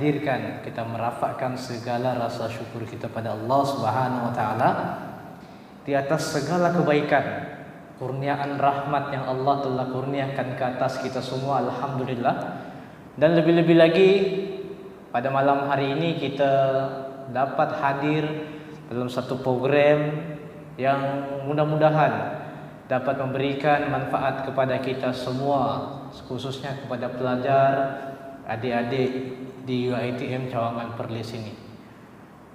hadirkan, kita merafakkan segala rasa syukur kita pada Allah Subhanahu wa taala di atas segala kebaikan, kurniaan rahmat yang Allah telah kurniakan ke atas kita semua, alhamdulillah. Dan lebih-lebih lagi pada malam hari ini kita dapat hadir dalam satu program yang mudah-mudahan dapat memberikan manfaat kepada kita semua, khususnya kepada pelajar, adik-adik di UiTM Cawangan Perlis ini.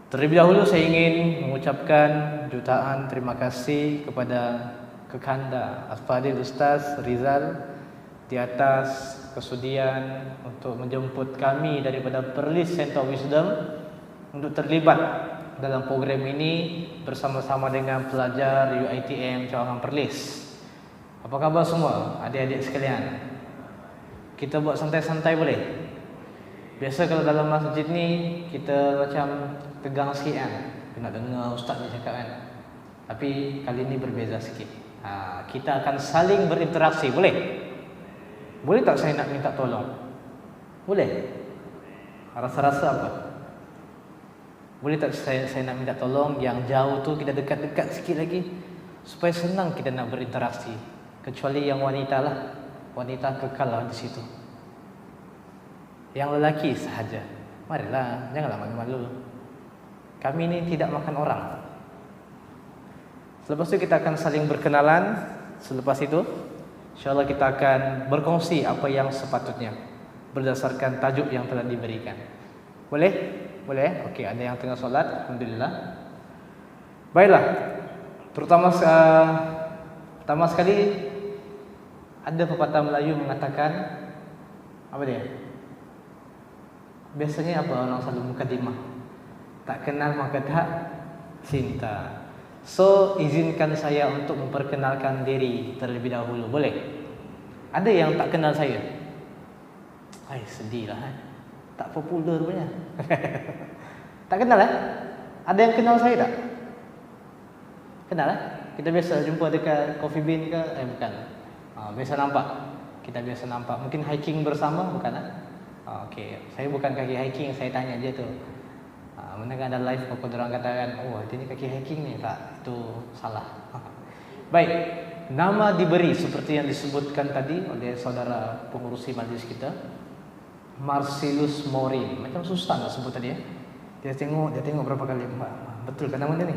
Terlebih dahulu saya ingin mengucapkan jutaan terima kasih kepada Kekanda Al-Fadil Ustaz Rizal di atas kesudian untuk menjemput kami daripada Perlis Center of Wisdom untuk terlibat dalam program ini bersama-sama dengan pelajar UiTM Cawangan Perlis. Apa khabar semua adik-adik sekalian? Kita buat santai-santai boleh? Biasa kalau dalam masjid ni kita macam tegang sikit kan, nak dengar ustaz ni cakap kan. Tapi kali ni berbeza sikit. Kita akan saling berinteraksi, boleh? Boleh tak saya nak minta tolong? Boleh? Rasa-rasa apa? Boleh tak saya nak minta tolong yang jauh tu kita dekat-dekat sikit lagi supaya senang kita nak berinteraksi. Kecuali yang wanita lah, wanita kekal lah di situ. Yang lelaki sahaja, marilah, janganlah malu-malu. Kami ni tidak makan orang. Selepas itu kita akan saling berkenalan. Selepas itu InsyaAllah kita akan berkongsi apa yang sepatutnya berdasarkan tajuk yang telah diberikan. Boleh? Boleh? Okey, ada yang tengah solat, alhamdulillah. Baiklah. Pertama sekali ada pepatah Melayu mengatakan apa dia? Biasanya apa orang selalu mukadimah? Tak kenal maka tak cinta. So, izinkan saya untuk memperkenalkan diri terlebih dahulu. Boleh? Ada yang tak kenal saya? Sedih lah tak popular punya. Tak kenal Ada yang kenal saya tak? Kenal Kita biasa jumpa dekat Coffee Bean ke? Bukan. Biasa nampak. Kita biasa nampak. Mungkin hiking bersama, bukan okey. Saya bukan kaki hiking, saya tanya dia tu. Mana ada live kok orang katakan, "Oh, dia ni kaki hiking ni." Tak, itu salah. Baik. Nama diberi seperti yang disebutkan tadi oleh saudara pengurusi majlis kita, Marcellus Maurin. Macam susah nak sebut tadi Dia tengok berapa kali. Betul kan nama dia ni?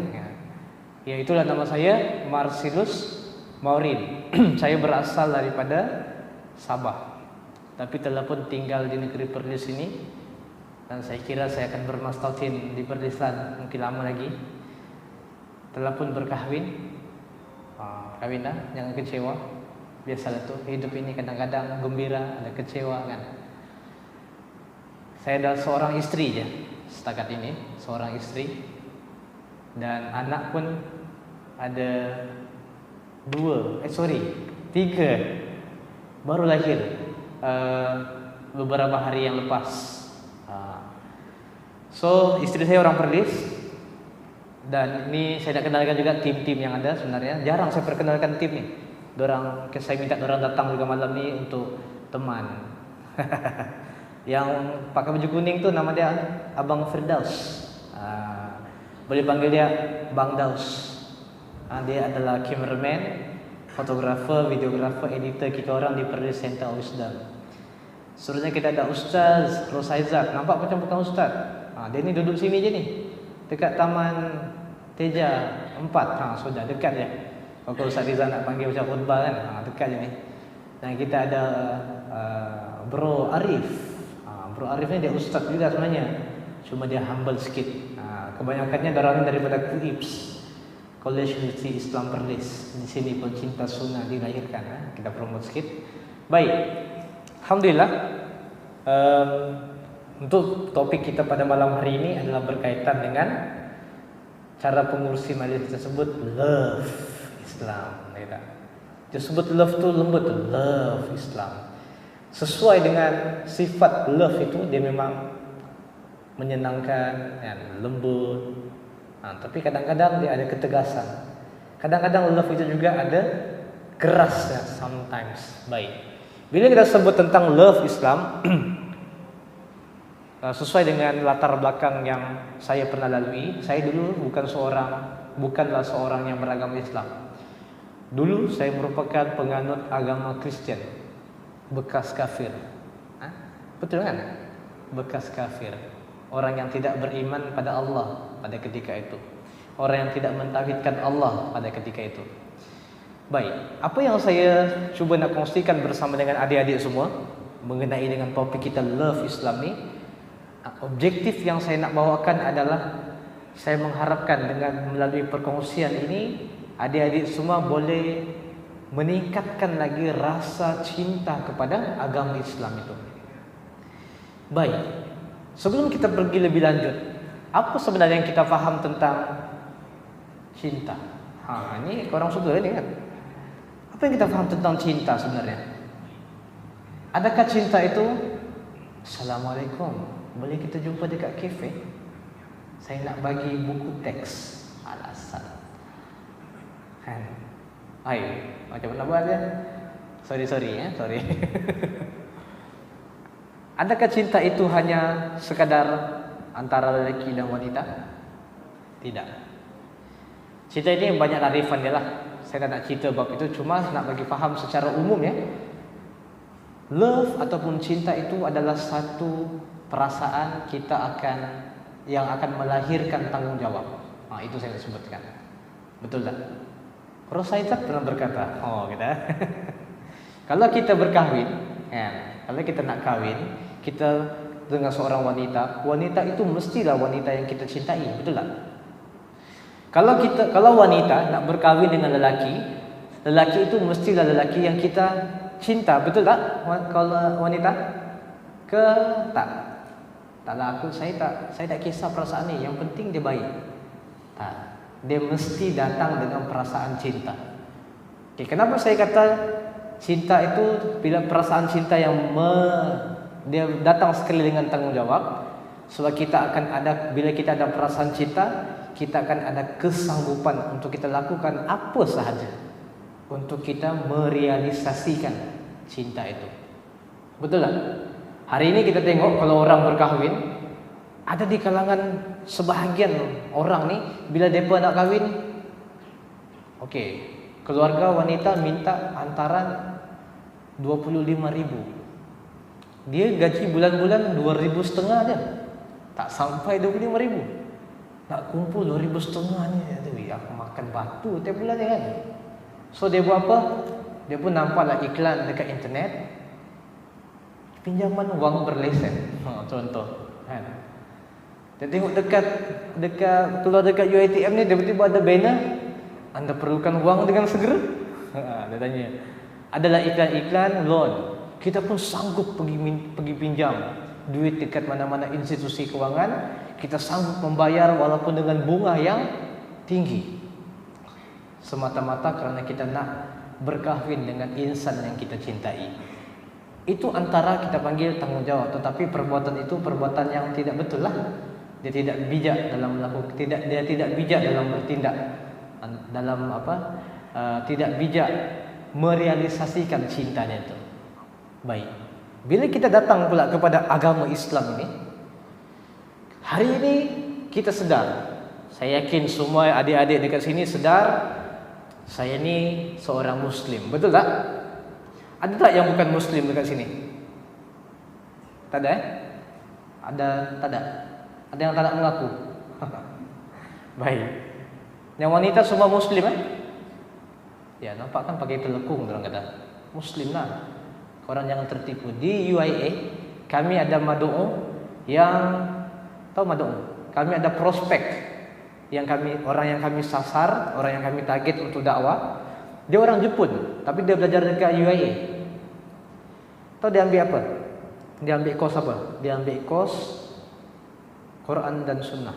Ya, itulah nama saya, Marcellus Maurin. Saya berasal daripada Sabah, tapi telah pun tinggal di negeri Perlis ini. Dan saya kira saya akan bermastautin di Perlisan mungkin lama lagi. Telah pun berkahwin. Kahwin dah, jangan kecewa. Biasalah tu, hidup ini kadang-kadang gembira, ada kecewa kan. Saya dah seorang isteri je setakat ini, seorang isteri. Dan anak pun ada 3 baru lahir beberapa hari yang lepas. So, isteri saya orang Perlis. Dan ini saya nak kenalkan juga tim-tim yang ada sebenarnya. Jarang saya perkenalkan tim ni. Saya minta dorang datang juga malam ni untuk teman. Yang pakai baju kuning tu nama dia Abang Firdaus. Boleh panggil dia Bang Daus. Dia adalah cameraman, fotografer, videografer, editor kita orang di Perlis Center of Wisdom. Seterusnya kita ada Ustaz Rosaizat. Nampak macam bukan Ustaz. Dia ni duduk sini je ni, dekat Taman Teja 4. Sudah dekat je. Kalau Ustaz Rizal nak panggil macam khutbah kan, dekat je ni. Dan kita ada Bro Arif. Bro Arif ni dia Ustaz juga sebenarnya, cuma dia humble sikit. Kebanyakannya darahnya daripada KUIPS, College University Islam Perlis. Di sini pencinta sunnah dilahirkan. Kita promote sikit. Baik, alhamdulillah. Untuk topik kita pada malam hari ini adalah berkaitan dengan cara pengurusi majlis tersebut, love Islam. Disebut love tu lembut, love Islam. Sesuai dengan sifat love itu, dia memang menyenangkan, lembut. Tapi kadang-kadang dia ada ketegasan. Kadang-kadang love itu juga ada keras sometimes. Baik. Bila kita sebut tentang love Islam, Sesuai dengan latar belakang yang saya pernah lalui, saya dulu bukanlah seorang yang beragama Islam. Dulu saya merupakan penganut agama Kristen, bekas kafir. Hah? Betul kan? Bekas kafir. Orang yang tidak beriman pada Allah pada ketika itu. Orang yang tidak mentauhidkan Allah pada ketika itu. Baik, apa yang saya cuba nak kongsikan bersama dengan adik-adik semua mengenai dengan topik kita Love Islam ni, objektif yang saya nak bawakan adalah saya mengharapkan dengan melalui perkongsian ini adik-adik semua boleh meningkatkan lagi rasa cinta kepada agama Islam itu. Baik, sebelum kita pergi lebih lanjut, apa sebenarnya yang kita faham tentang cinta? Ini korang suka ni kan? Apa yang kita faham tentang cinta sebenarnya? Adakah cinta itu Assalamualaikum, boleh kita jumpa dekat kafe? Saya nak bagi buku teks. Alasan Hai, macam mana buat dia? Sorry sorry. Adakah cinta itu hanya sekadar antara lelaki dan wanita? Tidak. Cinta ini banyak arifan dia lah. Saya tak nak cerita bab itu, cuma nak bagi faham secara umum ya. Love ataupun cinta itu adalah satu perasaan yang akan melahirkan tanggungjawab. Itu saya nak sebutkan. Betul tak? Rasulullah pernah berkata, kita kalau kita berkahwin, kalau kita nak kahwin, kita dengan seorang wanita itu mestilah wanita yang kita cintai, betul tak? Kalau wanita nak berkahwin dengan lelaki itu mestilah lelaki yang kita cinta, betul tak? Kalau wanita tak? Taklah saya tak kisah perasaan ni, yang penting dia baik. Tak. Dia mesti datang dengan perasaan cinta. Kenapa saya kata cinta itu bila perasaan cinta yang dia datang sekali dengan tanggungjawab? Sebab bila kita ada perasaan cinta, kita akan ada kesanggupan untuk kita lakukan apa sahaja untuk kita merealisasikan cinta itu. Betul tak? Hari ini kita tengok kalau orang berkahwin, ada di kalangan sebahagian orang ni, bila mereka nak kahwin, keluarga wanita minta antaran 25,000. Dia gaji bulan-bulan 2,500 je, tak sampai 25,000. Nak kumpul 2,500 ni, aku makan batu tiap bulan kan. So dia buat apa? Dia pun nampaklah iklan dekat internet, pinjaman wang berlesen, contoh kan. Dia tengok dekat keluar dekat UiTM ni, tiba-tiba ada banner, anda perlukan wang dengan segera. Dia tanya, adalah iklan-iklan loan. Kita pun sanggup pergi pinjam duit dekat mana-mana institusi kewangan. Kita sanggup membayar walaupun dengan bunga yang tinggi, semata-mata kerana kita nak berkahwin dengan insan yang kita cintai. Itu antara kita panggil tanggungjawab, tetapi perbuatan itu perbuatan yang tidak betul lah. Dia tidak bijak dalam bertindak, tidak bijak merealisasikan cintanya itu. Baik. Bila kita datang pula kepada agama Islam ini, hari ini kita sedar, saya yakin semua adik-adik dekat sini sedar, saya ni seorang Muslim, betul tak? Ada tak yang bukan Muslim dekat sini? Tak ada tak ada. Ada yang tak nak mengaku. Baik. Yang wanita semua Muslim Ya, nampak kan pakai telekung orang kata. Muslim lah. Korang jangan tertipu. Di UIA kami ada madu'u yang tahu madu'u. Kami ada prospek orang yang kami sasar, orang yang kami target untuk dakwah. Dia orang Jepun, tapi dia belajar dekat UIA. Tahu dia ambil apa? Dia ambil kos apa? Dia ambil kos Quran dan Sunnah.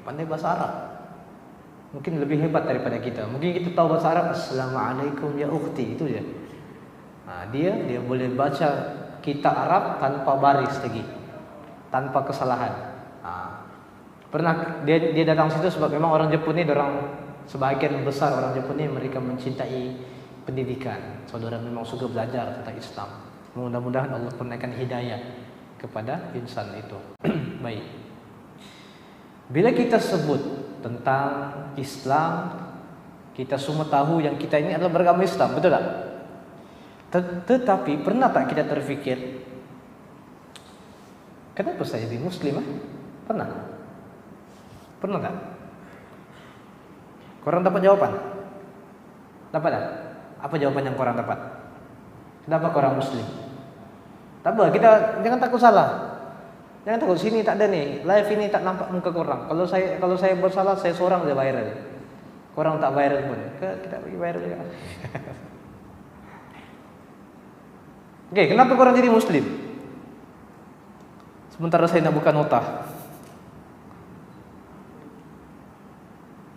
Pandai bahasa Arab. Mungkin lebih hebat daripada kita. Mungkin kita tahu bahasa Arab, Assalamualaikum ya ukhti, itu je. Dia boleh baca kitab Arab tanpa baris lagi, tanpa kesalahan. Pernah dia datang situ sebab memang orang Jepun ni, sebahagian besar orang Jepun ni mereka mencintai pendidikan. Saudara memang suka belajar tentang Islam. Mudah-mudahan Allah kurniakan hidayah kepada insan itu. Baik. Bila kita sebut tentang Islam, kita semua tahu yang kita ini adalah beragama Islam, betul tak? Tetapi pernah tak kita terfikir, kenapa saya jadi Muslim? Pernah? Pernah tak? Korang dapat jawaban? Dapat tak? Apa jawaban yang korang dapat? Kenapa korang Muslim? Tak apa, kita jangan takut salah. Jangan takut, sini tak ada nih, live ini tak nampak muka korang. Kalau saya buat salah, saya seorang je viral. Korang tak viral pun, kita bagi viral juga. Oke, kenapa korang jadi Muslim? Sementara saya nak buka nota.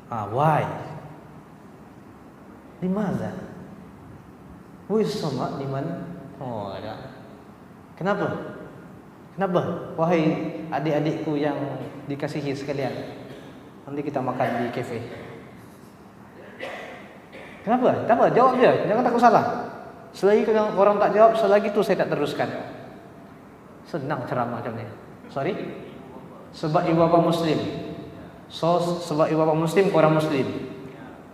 Why? Limaza? Wisama liman? Oh, ada. Kenapa? Kenapa? Wahai adik-adikku yang dikasihi sekalian, nanti kita makan di kafe. Kenapa? Tak apa, jawab je. Jangan takut salah. Selagi orang tak jawab, selagi itu saya tak teruskan. Senang ceramah macam ni. Sorry? Sebab ibu bapa Muslim. Sebab ibu bapa Muslim, korang Muslim.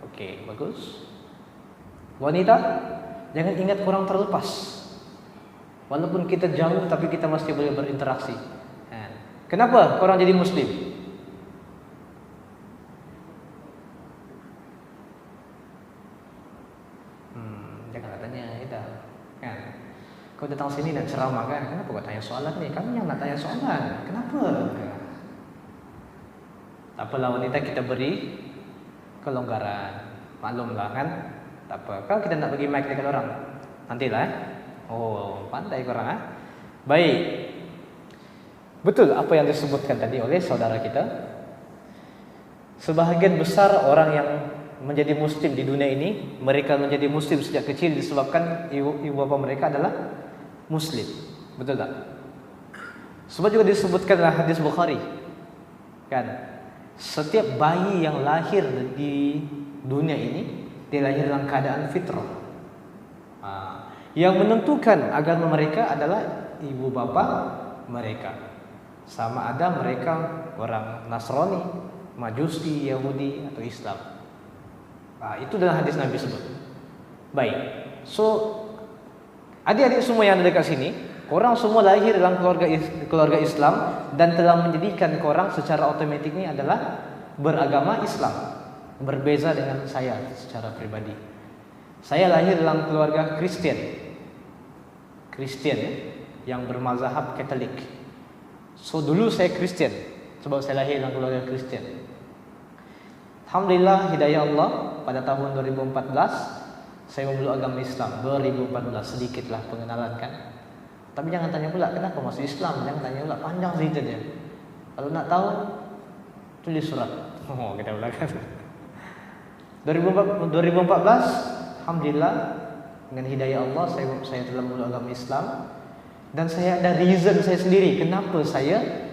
Okey, bagus. Wanita, jangan ingat korang terlepas. Walaupun kita jauh, tapi kita masih boleh berinteraksi. Kenapa korang jadi Muslim? Jangan tanya kita. Kan? Kau datang sini nak ceramah kan? Kenapa kau tanya soalan ni? Kami yang nak tanya soalan. Kenapa? Tak apalah wanita, kita beri kelonggaran. Maklumlah kan? Tak apa. Kalau kita nak bagi mic dekat orang, nantilah. Oh, pandai korang. Baik. Betul apa yang disebutkan tadi oleh saudara kita. Sebahagian besar orang yang menjadi Muslim di dunia ini, mereka menjadi Muslim sejak kecil disebabkan ibu bapa mereka adalah Muslim. Betul tak? Sebab juga disebutkan dalam hadis Bukhari, kan? Setiap bayi yang lahir di dunia ini, dia lahir dalam keadaan fitrah. Yang menentukan agama mereka adalah ibu bapa mereka. Sama ada mereka orang Nasrani, Majusi, Yahudi atau Islam. Itu dalam hadis Nabi sebut. Baik. So, adik-adik semua yang ada dekat sini, korang semua lahir dalam keluarga Islam dan telah menjadikan korang secara otomatik ini adalah beragama Islam. Berbeza dengan saya secara pribadi. Saya lahir dalam keluarga Kristen yang bermazhab Katolik. So dulu saya Kristen sebab saya lahir dalam keluarga Kristen. Alhamdulillah hidayah Allah, pada tahun 2014 saya memeluk agama Islam. 2014 sedikitlah pengenalan kan. Tapi jangan tanya pula kenapa masuk Islam, jangan tanya pula, panjang cerita dia. Kalau nak tahu tulis surat. Kita ulang kan. 2014 alhamdulillah dengan hidayah Allah saya telah memeluk agama Islam dan saya ada reason saya sendiri kenapa saya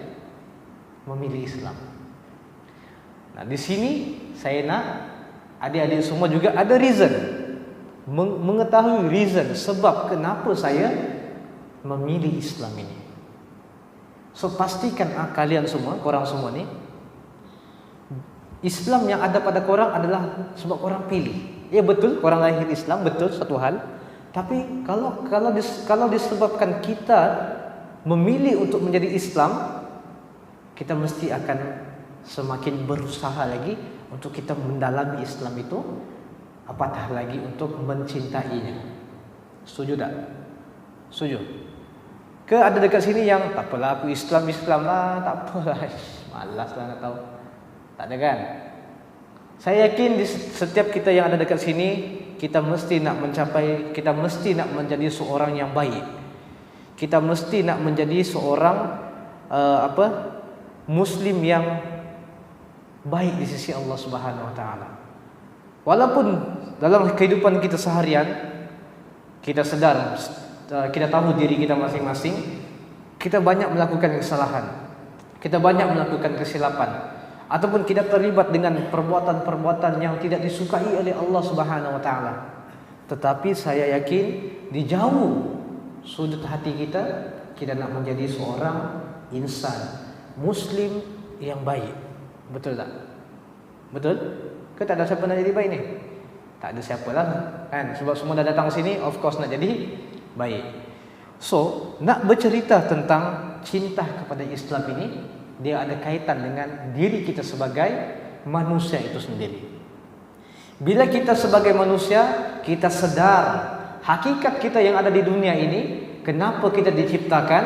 memilih Islam. Nah, di sini saya nak adik-adik semua juga ada reason, mengetahui reason sebab kenapa saya memilih Islam ini. So pastikan kalian semua, korang semua ni, Islam yang ada pada korang adalah sebab korang pilih. Ya betul, korang lahir Islam, betul satu hal. Tapi kalau disebabkan kita memilih untuk menjadi Islam, kita mesti akan semakin berusaha lagi untuk kita mendalami Islam itu, apatah lagi untuk mencintainya. Setuju tak? Setuju? Ke ada dekat sini yang tak apalah aku Islam lah, tak apalah, malas lah nak tahu. Tak ada kan? Saya yakin di setiap kita yang ada dekat sini, kita mesti nak mencapai, kita mesti nak menjadi seorang yang baik. Kita mesti nak menjadi seorang Muslim yang baik di sisi Allah Subhanahu Wa Taala. Walaupun dalam kehidupan kita seharian, kita sedar, kita tahu diri kita masing-masing, kita banyak melakukan kesalahan, kita banyak melakukan kesilapan, ataupun kita terlibat dengan perbuatan-perbuatan yang tidak disukai oleh Allah Subhanahu Wa Taala. Tetapi saya yakin di jauh sudut hati kita, kita nak menjadi seorang insan Muslim yang baik. Betul tak? Betul? Ke tak ada siapa nak jadi baik ni? Tak ada siapa lah kan? Sebab semua dah datang sini, of course nak jadi baik. So, nak bercerita tentang cinta kepada Islam ini, dia ada kaitan dengan diri kita sebagai manusia itu sendiri. Bila kita sebagai manusia, kita sedar hakikat kita yang ada di dunia ini, kenapa kita diciptakan,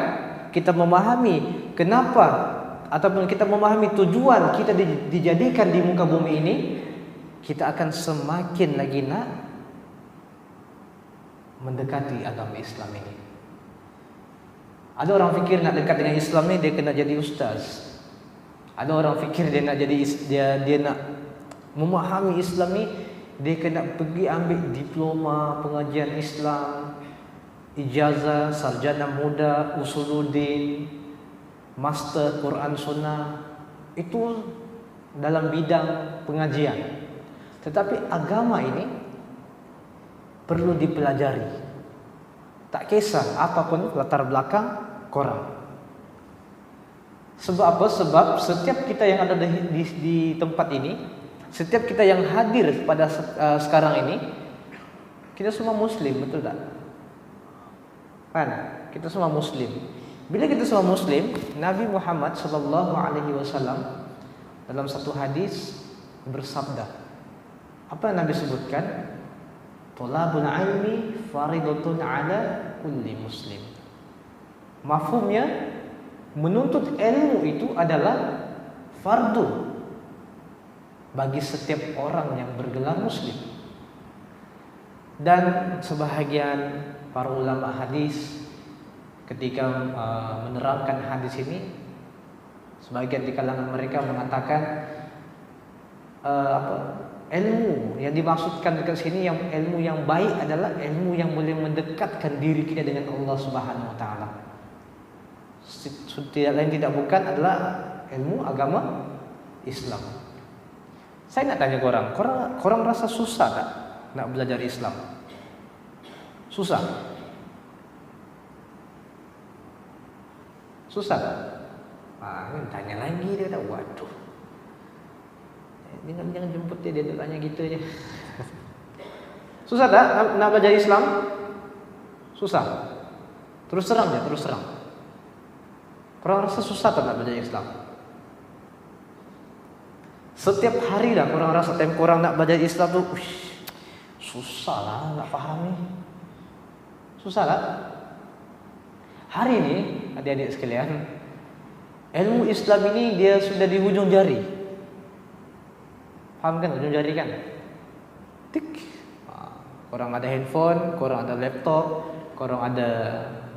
kita memahami kenapa ataupun kita memahami tujuan kita dijadikan di muka bumi ini, kita akan semakin lagi nak mendekati agama Islam ini. Ada orang fikir nak dekat dengan Islam ni dia kena jadi ustaz. Ada orang fikir dia nak jadi dia nak memahami Islam ni dia kena pergi ambil diploma pengajian Islam, ijazah sarjana muda, usuluddin, master Quran Sunnah. Itu dalam bidang pengajian. Tetapi agama ini perlu dipelajari. Tak kisah apapun latar belakang korang. Sebab apa? Sebab setiap kita yang ada di tempat ini, setiap kita yang hadir pada sekarang ini, kita semua Muslim, betul tak? Kan? Kita semua Muslim. Bila kita semua Muslim, Nabi Muhammad SAW dalam satu hadis bersabda, apa yang Nabi sebutkan? Thalabul ilmi faridatun ala kulli muslim. Mafhumnya, menuntut ilmu itu adalah fardu bagi setiap orang yang bergelar muslim. Dan sebahagian para ulama hadis ketika menerangkan hadis ini, sebagian di kalangan mereka mengatakan ilmu yang dimaksudkan dekat sini, yang ilmu yang baik adalah ilmu yang boleh mendekatkan diri kita dengan Allah Subhanahu Wa Taala. Tidak lain tidak bukan adalah ilmu agama Islam. Saya nak tanya korang rasa susah tak nak belajar Islam? Susah? Susah tak? Tanya lagi dia kata, waduh. Jangan jemput dia tanya gitu aja. Susah tak nak belajar Islam? Susah. Terus terang. Korang rasa susah tak nak belajar Islam? Setiap hari lah korang rasa time korang nak belajar Islam tu, susah lah nak faham ni. Susah lah. Hari ni adik-adik sekalian, ilmu Islam ini dia sudah di hujung jari. Faham kan ujung jari kan? Tik. Korang ada handphone, korang ada laptop, korang ada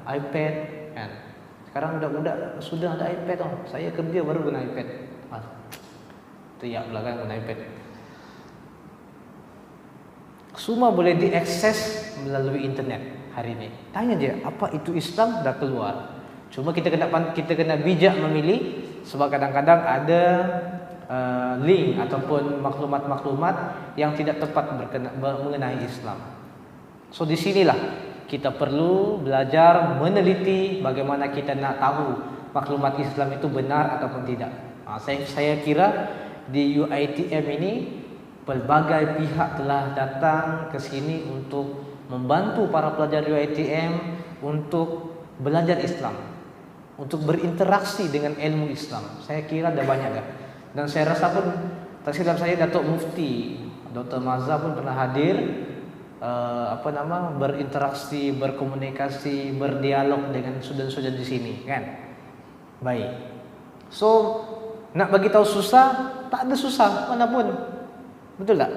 iPad kan. Sekarang budak-budak sudah ada iPad tau. Saya kerja baru guna iPad. Teriak pula kan guna iPad. Semua boleh diakses melalui internet hari ini. Tanya je apa itu Islam, dah keluar. Cuma kita kena bijak memilih, sebab kadang-kadang ada link ataupun maklumat-maklumat yang tidak tepat mengenai Islam. So di sinilah kita perlu belajar meneliti bagaimana kita nak tahu maklumat Islam itu benar ataupun tidak. Saya kira di UiTM ini pelbagai pihak telah datang ke sini untuk membantu para pelajar UiTM untuk belajar Islam, untuk berinteraksi dengan ilmu Islam. Saya kira ada banyak dah. Dan saya rasa pun tak silap saya Datuk Mufti Dr. Mazhar pun pernah hadir berinteraksi, berkomunikasi, berdialog dengan student-student di sini kan. Baik. So nak bagi tahu susah, tak ada susah manapun. Betul tak?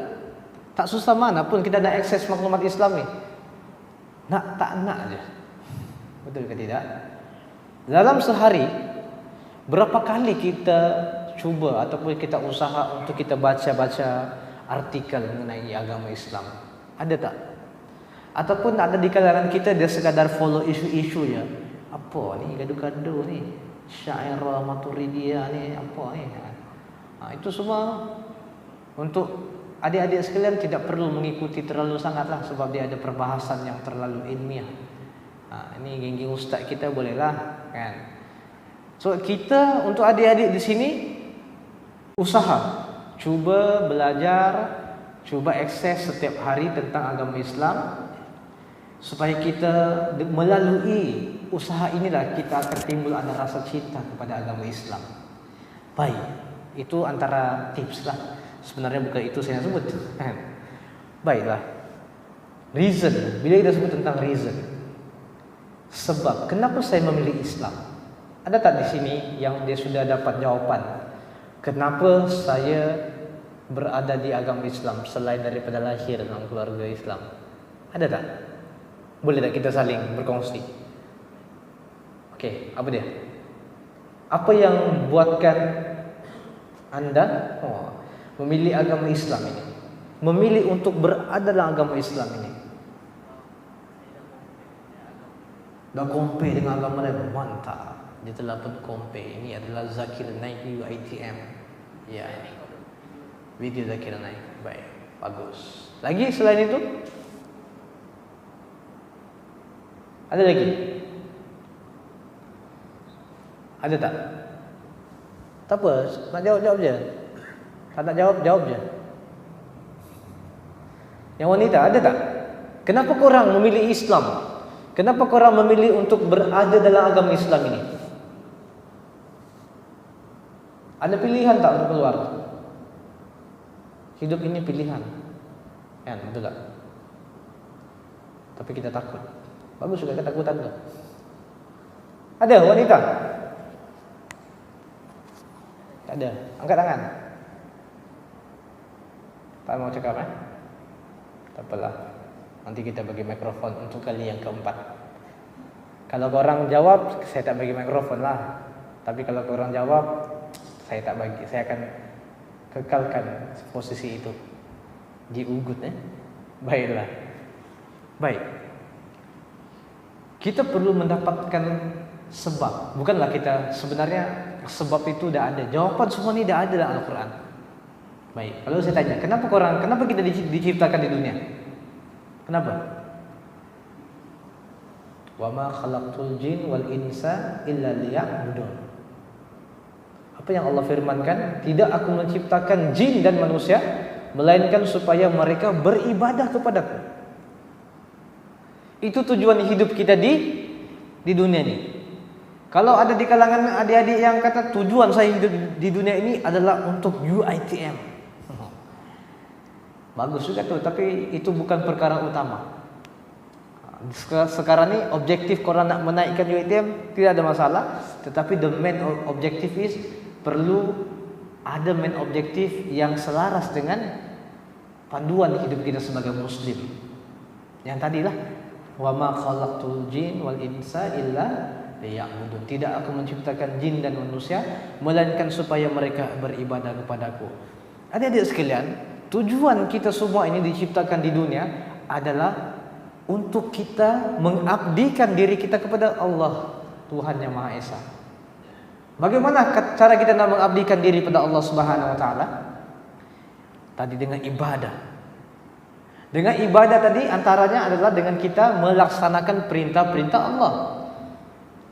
Tak susah manapun kita nak akses maklumat Islam ni. Tak nak aje. Betul ke tidak? Dalam sehari berapa kali kita cuba ataupun kita usaha untuk kita baca-baca artikel mengenai agama Islam? Ada tak? Ataupun ada di kalangan kita dia sekadar follow isu-isu je. Apa ni gaduh-gaduh ni? Syairah Maturidiyah ni apa ni? Itu semua untuk adik-adik sekalian tidak perlu mengikuti terlalu sangatlah, sebab dia ada perbahasan yang terlalu ilmiah. Ini geng-geng ustaz kita bolehlah kan. So kita untuk adik-adik di sini usaha, cuba belajar, cuba akses setiap hari tentang agama Islam, supaya kita melalui usaha inilah kita akan timbul ada rasa cinta kepada agama Islam. Baik, itu antara tips lah. Sebenarnya bukan itu saya sebut. Baiklah. Reason, bila kita sebut tentang reason, sebab kenapa saya memilih Islam? Ada tak di sini yang dia sudah dapat jawapan kenapa saya berada di agama Islam selain daripada lahir dalam keluarga Islam? Ada tak? Boleh tak kita saling berkongsi? Okey, apa dia? Apa yang buatkan anda memilih agama Islam ini? Memilih untuk berada dalam agama Islam ini? Dah compare dengan agama lain, mantap. Dia telah pun compare. Ini adalah Zakir Naik UiTM. Ya, video Zakir Naik. Baik, bagus. Lagi selain itu? Ada lagi? Ada tak? Tak apa, nak jawab je. Tak nak jawab je. Yang wanita ada tak? Kenapa korang memilih Islam? Kenapa korang memilih untuk berada dalam agama Islam ini? Ada pilihan tak untuk keluar? Hidup ini pilihan. Kan, betul tak? Tapi kita takut. Bagus juga ketakutan tu. Ada wanita? Tak ada. Angkat tangan. Tak mau cakap Tak apalah. Nanti kita bagi mikrofon untuk kali yang keempat. Kalau korang jawab, saya tak bagi mikrofon lah. Tapi kalau korang jawab, saya tak bagi. Saya akan kekalkan posisi itu. Diugut Baiklah. Baik. Kita perlu mendapatkan sebab. Bukanlah kita sebenarnya sebab itu dah ada. Jawapan semua ni dah ada dalam Al-Quran. Baik, kalau saya tanya, kenapa kita diciptakan di dunia? Kenapa? Wa ma khalaqtul jin wal insa illa liya'budun. Apa yang Allah firmankan? Tidak aku menciptakan jin dan manusia melainkan supaya mereka beribadah kepadaku. Itu tujuan hidup kita di dunia ini. Kalau ada di kalangan adik-adik yang kata tujuan saya hidup di dunia ini adalah untuk UiTM, bagus juga tuh, tapi itu bukan perkara utama. Sekarang ni objektif korang nak menaikkan UiTM tidak ada masalah, tetapi the main objective is perlu ada main objektif yang selaras dengan panduan hidup kita sebagai Muslim. Yang tadilah wa ma khalaqtul jin wal insa illa liya'budun. Tidak aku menciptakan jin dan manusia melainkan supaya mereka beribadah kepadaku. Adik-adik sekalian, tujuan kita semua ini diciptakan di dunia adalah untuk kita mengabdikan diri kita kepada Allah, Tuhan yang Maha Esa. Bagaimana cara kita nak mengabdikan diri pada Allah Subhanahu wa taala? Tadi dengan ibadah. Dengan ibadah tadi antaranya adalah dengan kita melaksanakan perintah-perintah Allah.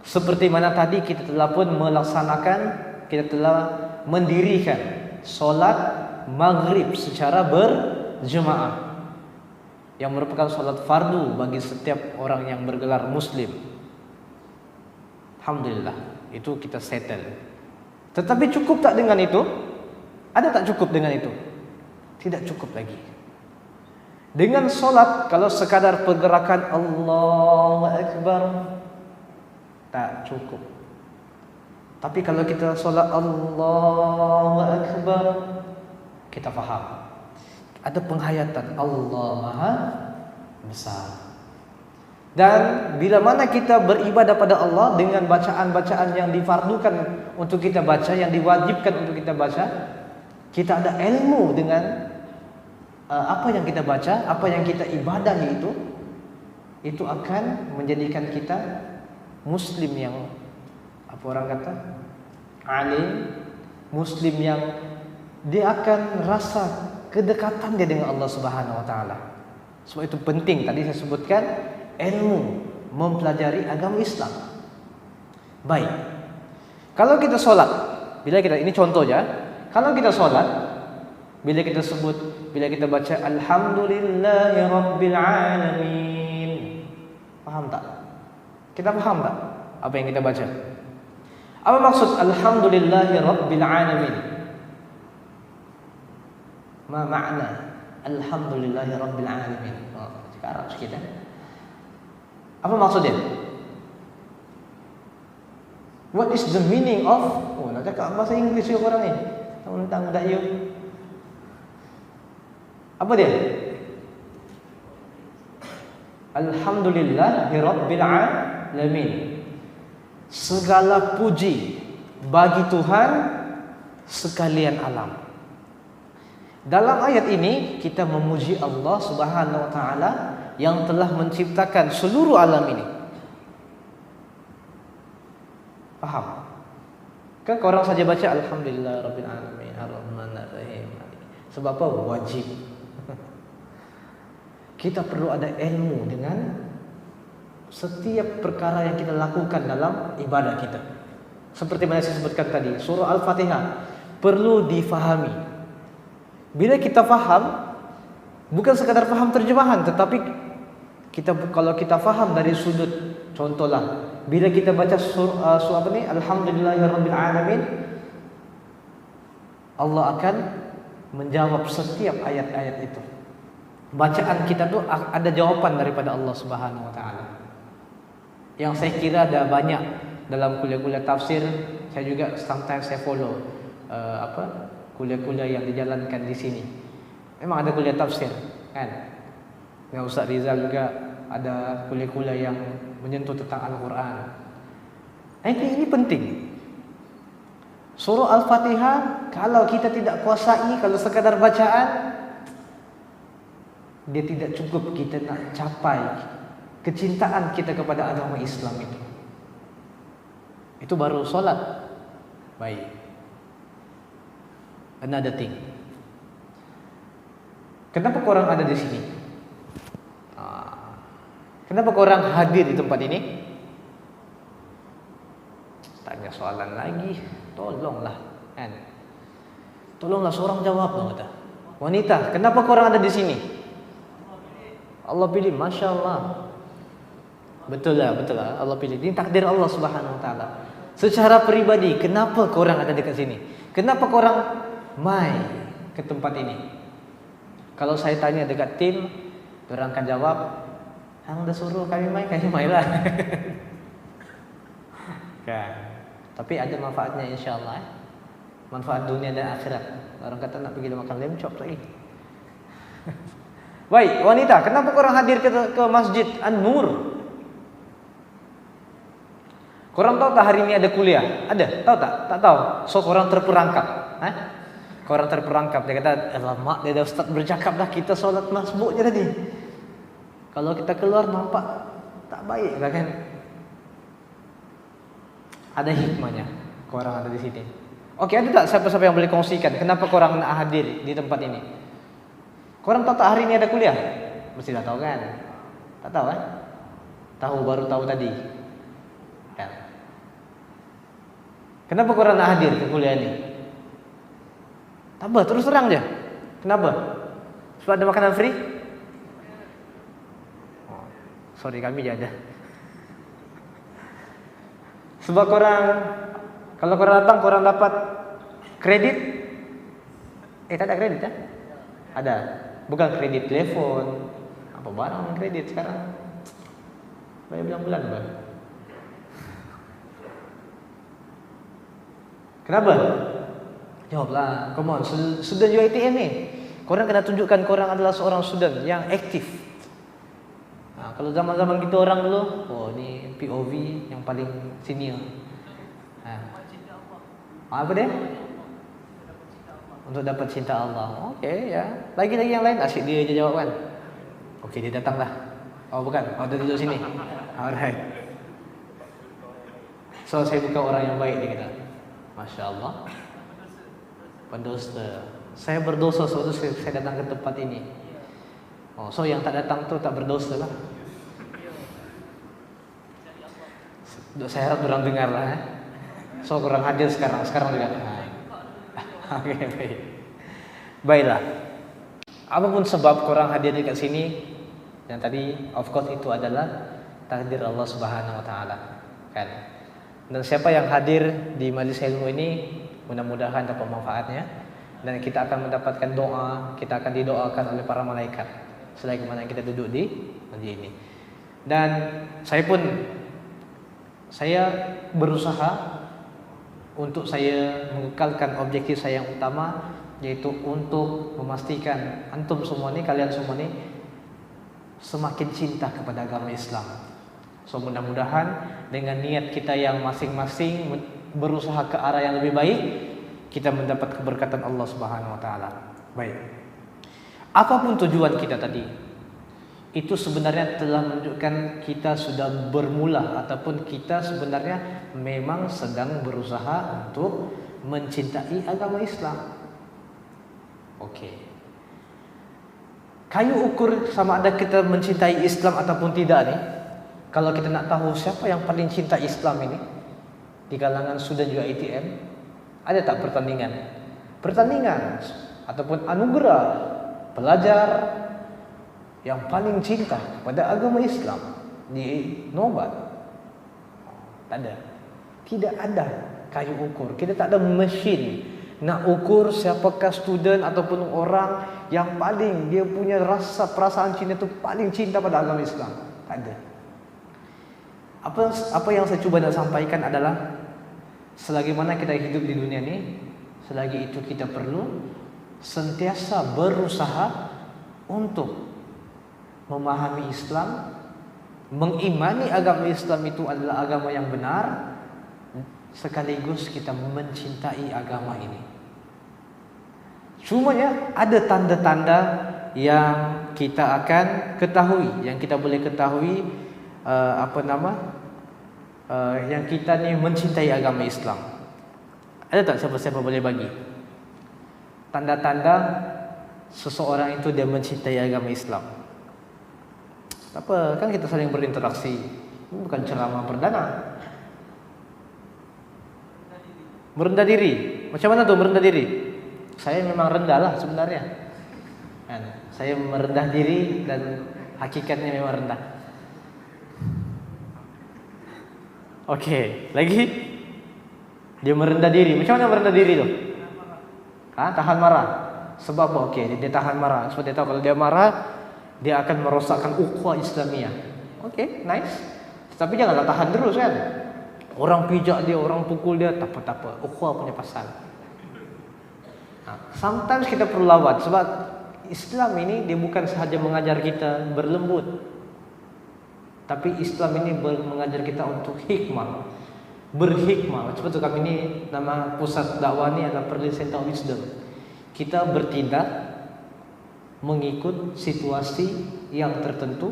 Seperti mana tadi kita telah pun melaksanakan, kita telah mendirikan solat maghrib secara berjemaah, yang merupakan solat fardu bagi setiap orang yang bergelar Muslim. Alhamdulillah, itu kita settle. Tetapi cukup tak dengan itu? Ada tak cukup dengan itu? Tidak cukup lagi. Dengan solat, kalau sekadar pergerakan Allahu Akbar, tak cukup. Tapi kalau kita solat Allahu Akbar, kita faham ada penghayatan Allah Maha Besar. Dan bila mana kita beribadah pada Allah dengan bacaan-bacaan yang difardukan untuk kita baca, yang diwajibkan untuk kita baca, kita ada ilmu dengan apa yang kita baca, apa yang kita ibadahi, itu akan menjadikan kita Muslim yang, apa orang kata, alim, Muslim yang dia akan rasa kedekatan dia dengan Allah Subhanahu wa taala. Sebab itu penting tadi saya sebutkan ilmu, mempelajari agama Islam. Baik. Kalau kita sholat, ini contohnya, kalau kita sholat, bila kita baca Alhamdulillahi Rabbil Alamin, paham tak? Kita paham tak apa yang kita baca? Apa maksud Alhamdulillahi Rabbil Alamin? Ma makna Alhamdulillahi Rabbil Alamin? Cakap Arab sikit Apa maksudnya? What is the meaning of? Nak cakap bahasa Inggeris juga orang ni. Tentang budak you. Apa dia? Alhamdulillahi Rabbil Alamin. Segala puji bagi Tuhan sekalian alam. Dalam ayat ini kita memuji Allah Subhanahu wa taala yang telah menciptakan seluruh alam ini. Faham? Kan orang saja baca Alhamdulillah Rabbil Alamin Ar-Rahmanir Rahim. Sebab apa? Wajib. Kita perlu ada ilmu dengan setiap perkara yang kita lakukan dalam ibadah kita. Seperti mana saya sebutkan tadi, surah Al-Fatihah perlu difahami. Bila kita faham, bukan sekadar faham terjemahan, tetapi kalau kita faham dari sudut, contohlah, bila kita baca surah Alhamdulillahirabbil alamin, Allah akan menjawab setiap ayat-ayat itu. Bacaan kita tuh ada jawaban daripada Allah Subhanahu wa taala. Yang saya kira ada banyak dalam kuliah-kuliah tafsir. Saya juga sometimes saya follow kuliah-kuliah yang dijalankan di sini. Memang ada kuliah tafsir, kan? Dengan Ustaz Rizal juga ada kuliah-kuliah yang menyentuh tentang Al-Quran. Ini penting. Surah Al-Fatihah kalau kita tidak kuasai, kalau sekadar bacaan, dia tidak cukup kita nak capai kecintaan kita kepada agama Islam itu. Itu baru solat. Baik. Another thing. Kenapa korang ada di sini? Kenapa korang hadir di tempat ini? Tanya soalan lagi. Tolonglah, kan? Tolonglah seorang jawab dong kata. Wanita, kenapa korang ada di sini? Allah pilih, Masya Allah. Betul lah. Allah pilih. Ini takdir Allah Subhanahu wa taala. Secara pribadi, kenapa korang ada dekat sini? Kenapa korang mai ke tempat ini? Kalau saya tanya dekat tim, orang akan jawab, hang dah suruh kami mai lah. Kan? Tapi ada manfaatnya insya-Allah. Manfaat dunia dan akhirat. Orang kata nak pergi makan lamb chop lagi. Baik, wanita, kenapa korang hadir ke Masjid An-Nur? Korang tahu tak hari ini ada kuliah? Ada? Tahu tak? Tak tahu. So korang terperangkap. Korang terperangkap. Dia kata, alamak, dia dah ustaz bercakap dah, kita solat masbuk je tadi. Kalau kita keluar nampak tak baik kan? Ada hikmahnya korang ada di sini. Okey, ada tak siapa-siapa yang boleh kongsikan kenapa korang nak hadir di tempat ini? Korang tahu tak hari ini ada kuliah? Mesti dah tahu kan? Tak tahu Tahu, baru tahu tadi. Kan? Kenapa korang nak hadir ke kuliah ini? Tak apa, terus terang je. Kenapa? Sebab ada makanan free? Sorry, kami je ada. Sebab kalau korang datang, korang dapat kredit. Tak ada kredit ya? Ada. Bukan kredit telefon. Apa barang kredit sekarang? Bayar bulan-bulan apa? Kenapa? Jawablah. Come on, student UiTM ni. Korang kena tunjukkan korang adalah seorang student yang aktif. Kalau zaman-zaman kita orang dulu, ni POV yang paling senior. Apa dia? Untuk dapat cinta Allah. Okey ya. Lagi-lagi yang lain asyik dia je jawab kan. Okey, dia datanglah. Oh bukan, dia duduk sini. Alright. So saya bukan orang yang baik, dia kata. Masya Allah. Pendosa. Saya berdosa sebab saya datang ke tempat ini. So yang tak datang tu tak berdosa lah. Saya harap orang dengar lah. So kurang hadir sekarang juga. Oke, baik. Baiklah. Apapun sebab kurang hadir di sini, yang tadi of course itu adalah takdir Allah Subhanahu wa taala. Kan? Dan siapa yang hadir di majelis ilmu ini mudah-mudahan dapat manfaatnya dan kita akan mendapatkan doa, kita akan didoakan oleh para malaikat selagi mana kita duduk di majlis ini. Dan saya berusaha untuk saya mengekalkan objektif saya yang utama, yaitu untuk memastikan antum semua ini, kalian semua ini semakin cinta kepada agama Islam. So mudah-mudahan dengan niat kita yang masing-masing berusaha ke arah yang lebih baik, kita mendapat keberkatan Allah Subhanahu wa taala. Baik. Apapun tujuan kita tadi, itu sebenarnya telah menunjukkan kita sudah bermula ataupun kita sebenarnya memang sedang berusaha untuk mencintai agama Islam. Oke. Kayu ukur sama ada kita mencintai Islam ataupun tidak nih. Kalau kita nak tahu siapa yang paling cinta Islam ini di kalangan student juga ATM, ada tak pertandingan? Pertandingan ataupun anugerah pelajar yang paling cinta kepada agama Islam di Nobat? Tak ada. Tidak ada kayu ukur. Kita tak ada mesin nak ukur siapakah student ataupun orang yang paling dia punya rasa perasaan cinta itu paling cinta pada agama Islam. Tak ada. Apa yang saya cuba nak sampaikan adalah selagi mana kita hidup di dunia ini, selagi itu kita perlu sentiasa berusaha untuk memahami Islam, mengimani agama Islam itu adalah agama yang benar, sekaligus kita mencintai agama ini. Cumanya ada tanda-tanda yang kita akan ketahui, yang kita boleh ketahui yang kita ni mencintai agama Islam. Ada tak siapa-siapa boleh bagi tanda-tanda seseorang itu dia mencintai agama Islam? Apa, kan kita saling berinteraksi. Ini bukan ceramah perdana. Merendah diri. Macam mana tuh merendah diri? Saya memang rendah lah sebenarnya. Saya merendah diri dan hakikatnya memang rendah. Oke, lagi dia merendah diri. Macam mana merendah diri tu? Tahan marah. Sebab apa? Okey, dia tahan marah. Sebab dia tahu kalau dia marah, dia akan merosakkan ukhuwah Islamiyah. Okey, nice. Tapi janganlah tahan terus kan. Orang pijak dia, orang pukul dia, tak apa-apa. Ukhuwah punya pasal. Sometimes kita perlu lawan sebab Islam ini dia bukan sahaja mengajar kita berlembut. Tapi Islam ini mengajar kita untuk hikmah, berhikmah. Sebab itu kami ini nama pusat dakwah ini adalah Pearly Center of Wisdom. Kita bertindak mengikut situasi yang tertentu,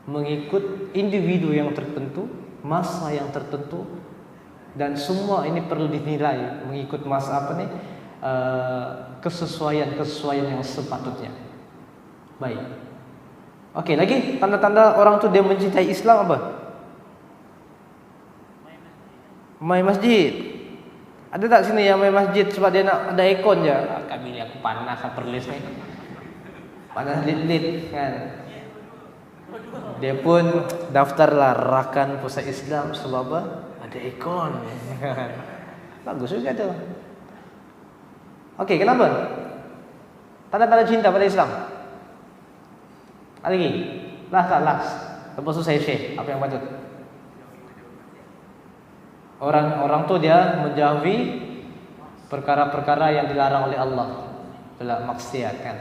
mengikut individu yang tertentu, masa yang tertentu, dan semua ini perlu dinilai mengikut masa kesesuaian yang sepatutnya. Baik. Okey, lagi tanda-tanda orang tu dia mencintai Islam apa? Main masjid. Ada tak sini yang main masjid sebab dia nak ada aircon je? Kami ni aku panas perlis ni. Panas lit-lit kan. Dia pun daftarlah rakan pusat Islam sebab apa? Ada aircon. Bagus juga tu. Okey, kenapa? Tanda-tanda cinta pada Islam. Lagi, last. Lepas tu saya share apa yang patut. Orang tu dia menjauhi perkara-perkara yang dilarang oleh Allah. Itulah maksiat kan.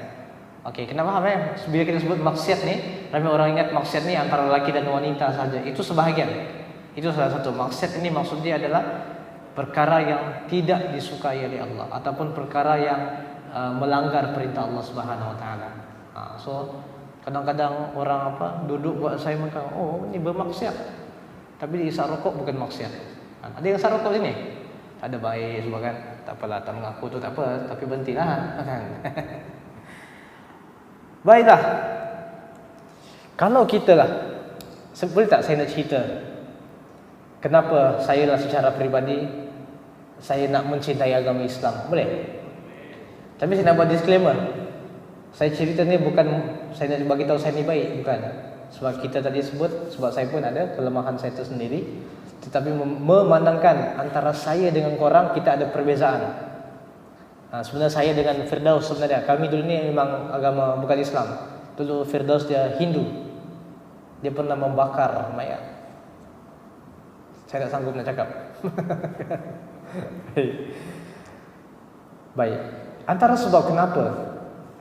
Okey, kenapa bila kita sebut maksiat ni, ramai orang ingat maksiat ni antara lelaki dan wanita saja. Itu sebahagian. Itu salah satu. Maksiat ini maksudnya adalah perkara yang tidak disukai oleh Allah ataupun perkara yang melanggar perintah Allah Subhanahu wa taala. So kadang-kadang orang duduk buat saya makan, oh ini bermaksiat. Tapi diisap rokok bukan maksiat. Ada yang isap rokok sini? Tak ada baik sebab kan. Tak apalah, tak mengaku tu tak apa, tapi berhentilah kan. Baiklah. Kalau kita lah, boleh tak saya nak cerita kenapa saya lah secara pribadi saya nak mencintai agama Islam? Boleh? Tapi saya nak buat disclaimer. Saya cerita ni bukan saya nak bagi tahu saya ni baik, bukan. Sebab kita tadi sebut, sebab saya pun ada kelemahan saya tersendiri. Tetapi memandangkan antara saya dengan korang, kita ada perbezaan. Sebenarnya saya dengan Firdaus sebenarnya, kami dulu ni memang agama bukan Islam. Dulu Firdaus dia Hindu. Dia pernah membakar mayat. Saya tak sanggup nak cakap. Baik. Antara sebab kenapa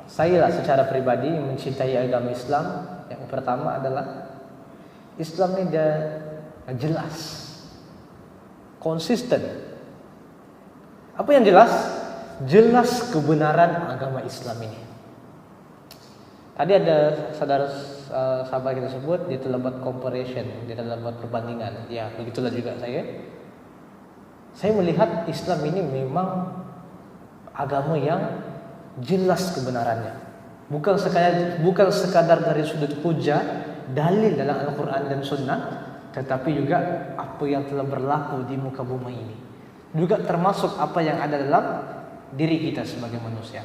saya lah secara pribadi mencintai agama Islam, yang pertama adalah Islam ni dia jelas, konsisten. Apa yang jelas? Jelas kebenaran agama Islam ini. Tadi ada sahabat kita sebut dia telah buat comparison, dia telah buat perbandingan. Ya, begitulah juga saya. Saya melihat Islam ini memang agama yang jelas kebenarannya. Bukan sekadar dari sudut hujah, dalil dalam Al-Quran dan Sunnah, tetapi juga apa yang telah berlaku di muka bumi ini. Juga termasuk apa yang ada dalam diri kita sebagai manusia.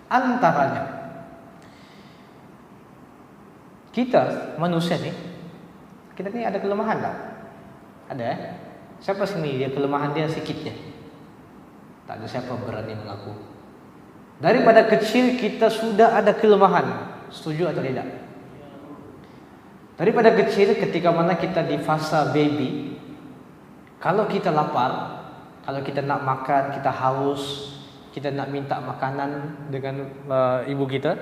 Antaranya, kita manusia ni, kita ni ada kelemahan tak? Ada Siapa sini dia kelemahan dia sikitnya? Tak ada siapa berani mengaku. Daripada kecil kita sudah ada kelemahan. Setuju atau tidak? Daripada kecil ketika mana kita di fasa baby, kalau kita lapar, kalau kita nak makan, kita haus, kita nak minta makanan dengan ibu kita,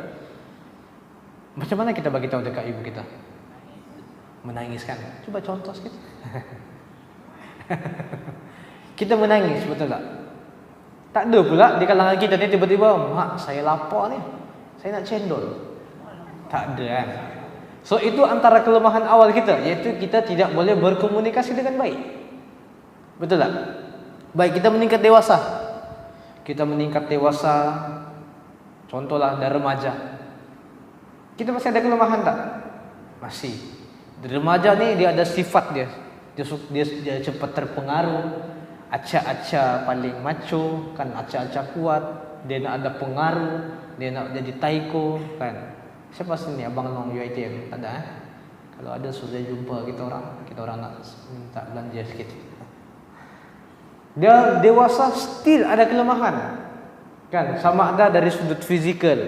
macam mana kita bagi tahu dekat ibu kita? Menangis kan? Cuba contoh sikit. Kita menangis, betul tak? Tak ada pula di kalangan kita ni tiba-tiba, mak saya lapar ni, saya nak cendol. Tak ada kan? So itu antara kelemahan awal kita, iaitu kita tidak boleh berkomunikasi dengan baik. Betul tak? Baik, kita meningkat dewasa. Kita meningkat dewasa, contohlah dari remaja. Kita masih ada kelemahan tak? Masih. Di remaja ni dia ada sifat dia. Dia cepat terpengaruh. Acak-acak paling macho kan, acak-acak kuat. Dia nak ada pengaruh, dia nak jadi taiko kan. Siapa sini abang long UiTM? Tak ada Kalau ada sudah jumpa kita orang nak minta belanja sikit. Dia dewasa still ada kelemahan. Kan, sama ada dari sudut fizikal,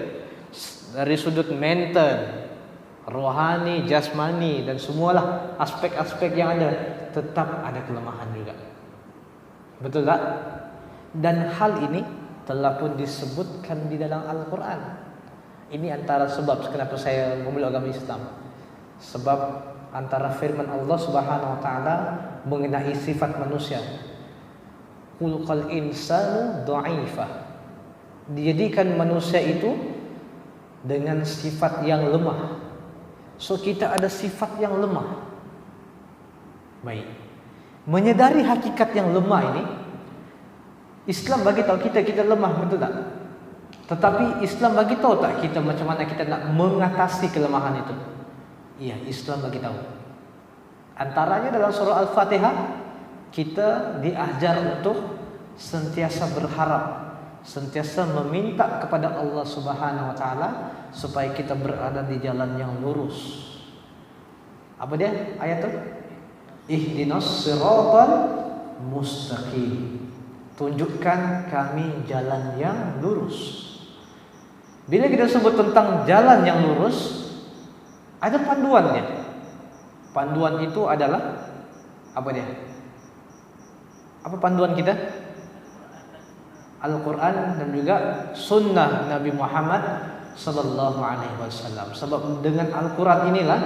dari sudut mental, rohani, jasmani dan semualah aspek-aspek yang ada, tetap ada kelemahan juga. Betul tak? Dan hal ini telah pun disebutkan di dalam Al-Quran. Ini antara sebab kenapa saya memeluk agama Islam. Sebab antara firman Allah Subhanahu wa taala mengenai sifat manusia. Khulqal insanu dha'ifa. Dijadikan manusia itu dengan sifat yang lemah. So kita ada sifat yang lemah. Baik. Menyedari hakikat yang lemah ini, Islam bagi tahu kita lemah, betul tak? Tetapi Islam bagi tahu tak kita macam mana kita nak mengatasi kelemahan itu? Iya, Islam bagi tahu. Antaranya dalam surah Al-Fatihah, kita diajar untuk sentiasa berharap, sentiasa meminta kepada Allah Subhanahu wa taala supaya kita berada di jalan yang lurus. Apa dia ayat itu? Ihdinas siratal mustaqim. Tunjukkan kami jalan yang lurus. Bila kita sebut tentang jalan yang lurus, ada panduannya. Panduan itu adalah apa dia? Apa panduan kita? Al-Quran dan juga Sunnah Nabi Muhammad Sallallahu Alaihi Wasallam. Sebab dengan Al-Quran inilah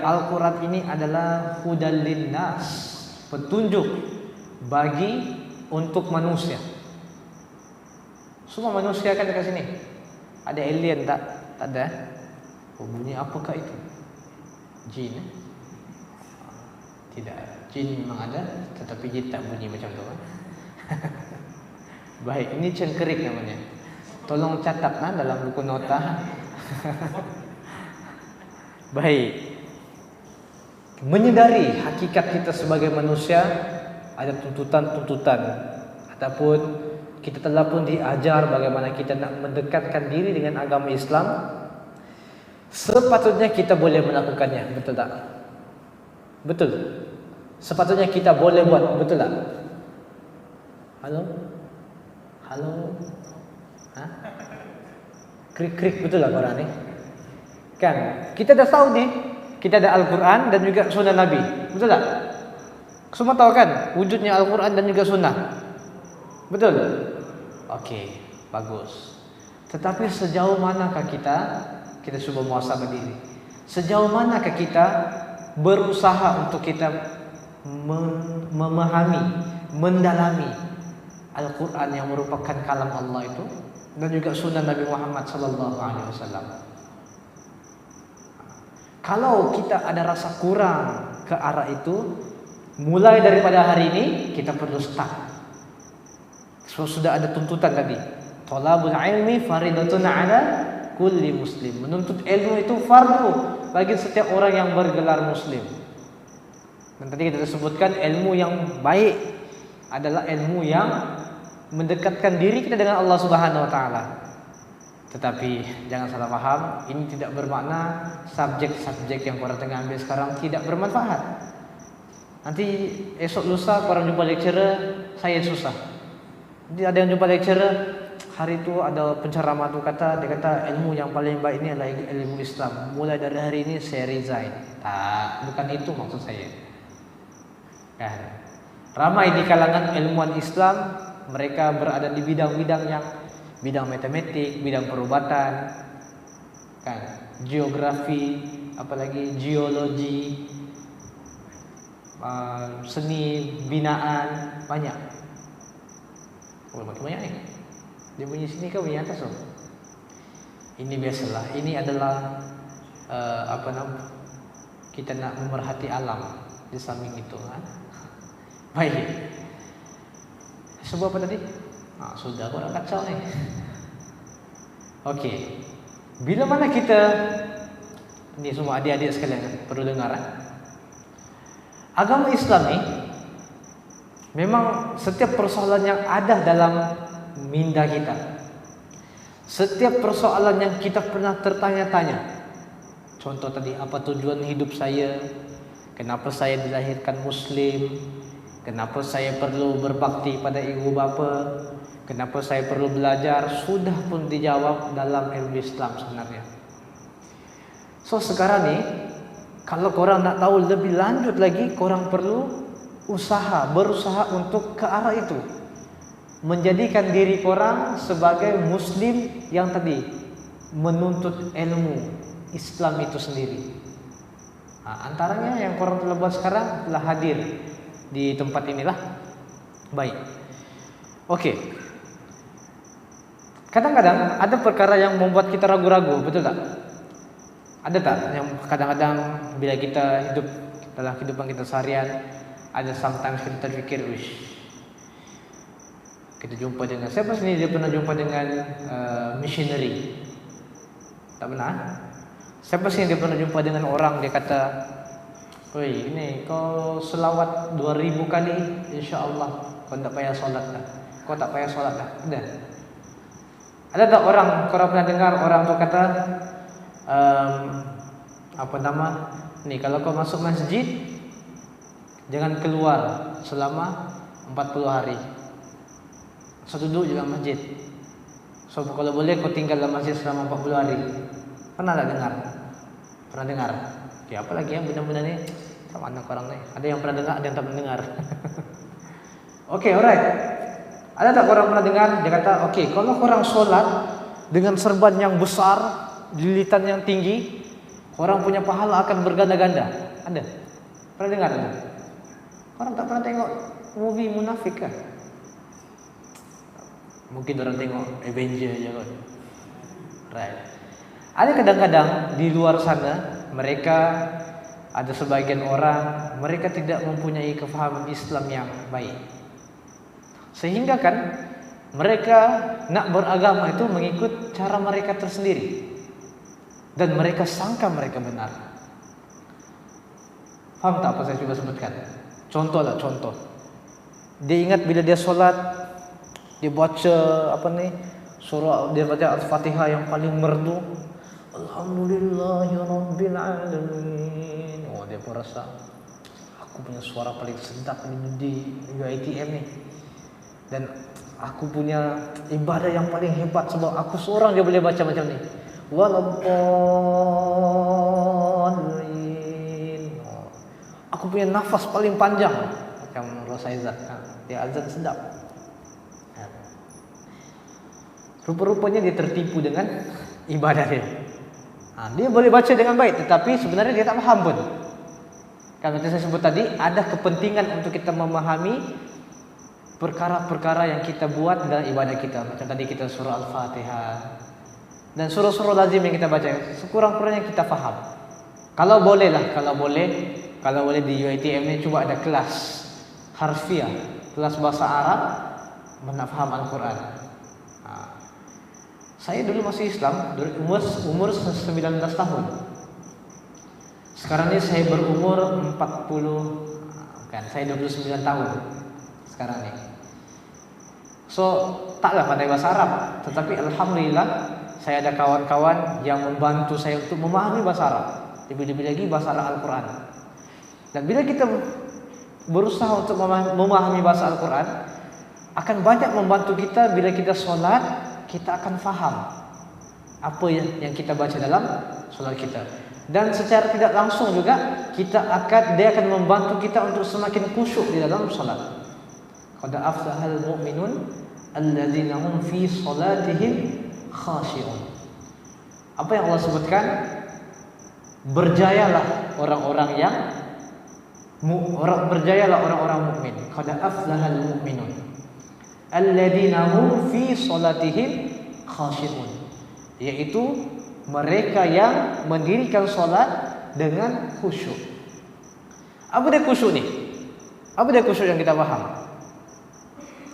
Al-Quran ini adalah hudal linnas, petunjuk bagi untuk manusia. Semua manusia kan dekat sini. Ada alien tak? Tak ada. Oh, bunyi apakah itu? Jin? Tidak. Jin memang ada, tetapi jin tak bunyi macam tu. Baik, ini cengkerik namanya. Tolong catat dalam buku nota. Baik. menyadari hakikat kita sebagai manusia, ada tuntutan-tuntutan ataupun kita telah pun diajar bagaimana kita nak mendekatkan diri dengan agama Islam, sepatutnya kita boleh melakukannya, betul tak? Betul. Sepatutnya kita boleh buat, betul tak? Halo? Halo? Hah? Krik-krik, betul tak korang ni? Kan? Kita dah tahu ni, kita ada Al-Quran dan juga Sunnah Nabi, betul tak? Semua tahu kan wujudnya Al-Quran dan juga Sunnah, betul? Okey, bagus. Tetapi sejauh manakah kita cuba muhasabah diri? Sejauh manakah kita berusaha untuk kita memahami, mendalami Al-Quran yang merupakan kalam Allah itu dan juga Sunnah Nabi Muhammad sallallahu alaihi wasallam? Kalau kita ada rasa kurang ke arah itu, mulai daripada hari ini kita perlu start. So, sudah ada tuntutan tadi. Thalabul ilmi faridatun ala kulli muslim. Menuntut ilmu itu fardu bagi setiap orang yang bergelar muslim. Dan tadi kita sebutkan ilmu yang baik adalah ilmu yang mendekatkan diri kita dengan Allah Subhanahu wa taala. Tetapi jangan salah faham, ini tidak bermakna subjek-subjek yang korang tengah ambil sekarang tidak bermanfaat. Nanti esok lusa korang jumpa lecturer, saya susah. Nanti ada yang jumpa lecturer, hari itu ada penceramah tu dia kata ilmu yang paling baik ini adalah ilmu Islam. Mulai dari hari ini saya resign. Tak, bukan itu maksud saya. Kan? Ramai di kalangan ilmuwan Islam, mereka berada di bidang-bidang yang bidang matematik, bidang perubatan, kan, geografi, apalagi geologi, seni binaan, banyak. Oh, makin banyak ni. Dia bunyi sini ke bunyi atas tu? Ini biasalah. Ini adalah kita nak memerhati alam di samping itu, kan? Baik. Sebuah apa tadi? Sudah korang kacau ni. Okey. Bila mana kita, ni semua adik-adik sekalian perlu dengar. Agama Islam ni memang setiap persoalan yang ada dalam minda kita, setiap persoalan yang kita pernah tertanya-tanya. Contoh tadi, apa tujuan hidup saya? Kenapa saya dilahirkan Muslim? Kenapa saya perlu berbakti pada ibu bapa? Kenapa saya perlu belajar? Sudah pun dijawab dalam ilmu Islam sebenarnya. So sekarang ni, kalau korang nak tahu lebih lanjut lagi, korang perlu berusaha untuk ke arah itu, menjadikan diri korang sebagai Muslim yang tadi menuntut ilmu Islam itu sendiri. Antaranya yang korang telah buat sekarang telah hadir di tempat inilah. Baik. Okey. Kadang-kadang ada perkara yang membuat kita ragu-ragu, betul tak? Ada tak yang kadang-kadang bila kita hidup dalam kehidupan kita seharian, ada sometimes kita terfikir, kita jumpa dengan siapa sini dia pernah jumpa dengan missionary? Tak pernah? Siapa sini dia pernah jumpa dengan orang dia kata, "Oi, ini kau selawat 2000 kali, insya-Allah kau tak payah solat dah. Kau tak payah solat dah." Ada tak orang korang pernah dengar orang tu kata ni kalau kau masuk masjid jangan keluar selama 40 hari. So duduk je dalam masjid. So kalau boleh kau tinggal dalam masjid selama 40 hari. Pernah tak dengar? Pernah dengar? Okay, apa lagi yang benda-benda ni? Tak mana korang ni? Ada yang pernah dengar, ada yang tak pernah dengar. Okay, alright. Ada tak korang pernah dengar? Dia kata, okay, kalau korang solat dengan serban yang besar, lilitan yang tinggi, korang punya pahala akan berganda-ganda. Ada? Pernah dengar? Korang tak pernah tengok movie munafik kan? Mungkin orang tengok Avenger je kot. Right. Ada kadang-kadang di luar sana, mereka ada sebagian orang, mereka tidak mempunyai kefahaman Islam yang baik. Sehingga kan mereka nak beragama itu mengikut cara mereka tersendiri, dan mereka sangka mereka benar. Faham tak apa saya coba sebutkan? Contoh lah, contoh. Dia ingat bila dia solat, dia baca surah, dia baca Al-Fatihah yang paling merdu. Alhamdulillahirabbil alamin. Oh, dia pun rasa aku punya suara paling sedap di UiTM ni. Dan aku punya ibadah yang paling hebat sebab aku seorang dia boleh baca macam ni. Waladdallin. Aku punya nafas paling panjang macam Rosaiza. Dia azan sedap. Rupa-rupanya dia tertipu dengan ibadah dia. Dia boleh baca dengan baik, tetapi sebenarnya dia tak faham pun. Kan macam saya sebut tadi, ada kepentingan untuk kita memahami perkara-perkara yang kita buat dalam ibadah kita. Macam tadi kita surah Al-Fatihah dan surah-surah lazim yang kita baca, sekurang-kurangnya kita faham. Kalau boleh di UiTM ni cuba ada kelas harfiah, kelas bahasa Arab, menafham Al-Quran. Saya dulu masih Islam, umur 19 tahun. Sekarang ini saya berumur 29 tahun sekarang ini. So, taklah pandai bahasa Arab, tetapi alhamdulillah saya ada kawan-kawan yang membantu saya untuk memahami bahasa Arab. Lebih-lebih lagi bahasa Al-Quran. Dan bila kita berusaha untuk memahami bahasa Al-Quran, akan banyak membantu kita bila kita solat. Kita akan faham apa yang kita baca dalam solat kita. Dan secara tidak langsung juga dia akan membantu kita untuk semakin khusyuk di dalam solat. Qad aflahal mu'minun alladzina hum fi salatihim khashi'un. Apa yang Allah sebutkan? Berjayalah orang-orang mukmin. Qad aflahal mu'minun alladzina hum fi salatihim khashi'un, yaitu mereka yang mendirikan solat dengan khusyuk. Apa dia khusyuk ni? Apa dia khusyuk yang kita faham?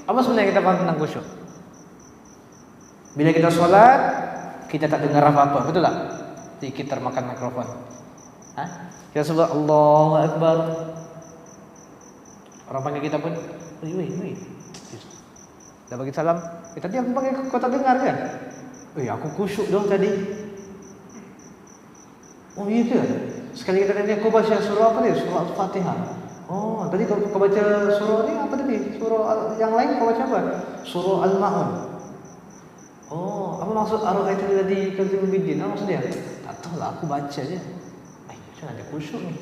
Apa sebenarnya kita faham tentang khusyuk? Bila kita solat, kita tak dengar apa-apa, betul tak? Sedikit termakan mikrofon. Kita sebut Allahu Akbar. Orang panggil kita pun, woi. Dah bagi salam. Tadi aku panggil kau tak dengar kan? Aku khusyuk dong tadi. Oh iya ke? Sekali kita tanya kau baca surah apa dia? Surah Al-Fatihah. Oh, tadi kau baca surah ni apa tadi? Surah yang lain kau baca apa? Surah Al-Ma'un. Oh, apa maksud ara'aital ladzi yukadzibu biddin? Apa maksudnya? Tak tahu lah, aku baca je. Macam mana dia khusyuk ni?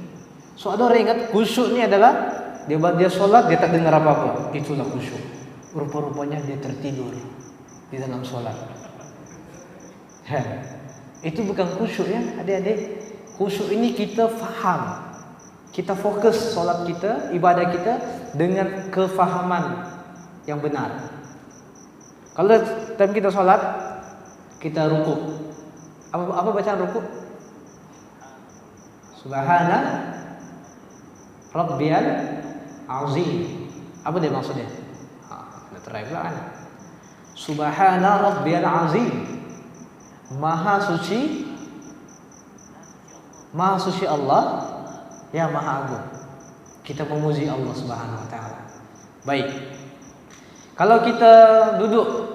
So ada orang ingat khusyuk ni adalah dia solat dia tak dengar apa-apa. Itulah khusyuk. Rupa-rupanya dia tertidur di dalam solat. Itu bukan khusyuk ya adik-adik. Khusyuk ini kita faham, kita fokus solat kita, ibadah kita dengan kefahaman yang benar. Kalau time kita solat, kita rukuk. Apa bacaan rukuk? Subhana Rabbiyal Azim. Apa dia maksudnya? Terai pula kan. Subhana Rabbiyal Azim. Maha suci Allah yang Maha Agung. Kita memuji Allah Subhanahu wa taala. Baik. Kalau kita duduk,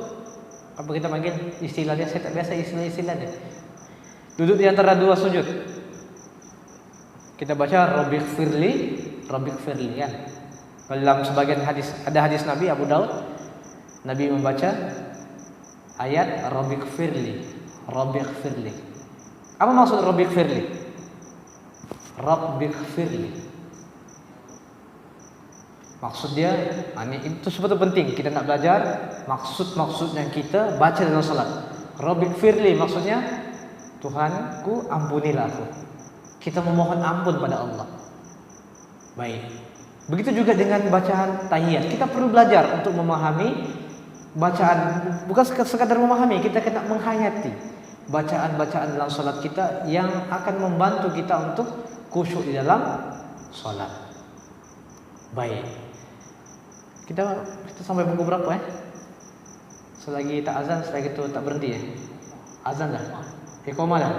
apa kita panggil istilah dia? Saya tak biasa istilah dia. Duduk di antara dua sujud. Kita baca Rabbighfirli kan. Dalam sebagian hadis, ada hadis Nabi Abu Daud, Nabi membaca ayat Rabbighfirli. Apa maksud Rabbighfirli? Maksud dia, itu sebetulnya penting kita nak belajar maksud-maksud yang kita baca dalam salat. Rabbighfirli maksudnya Tuhanku ampunilah aku. Kita memohon ampun pada Allah. Baik. Begitu juga dengan bacaan tahiyat. Kita perlu belajar untuk memahami bacaan, bukan sekadar memahami, kita kena menghayati bacaan-bacaan dalam salat kita yang akan membantu kita untuk khusyuk di dalam salat. Baik. Kita sampai pukul berapa Selagi tak azan, selagi itu tak berhenti Azan dah. Iqamah dah.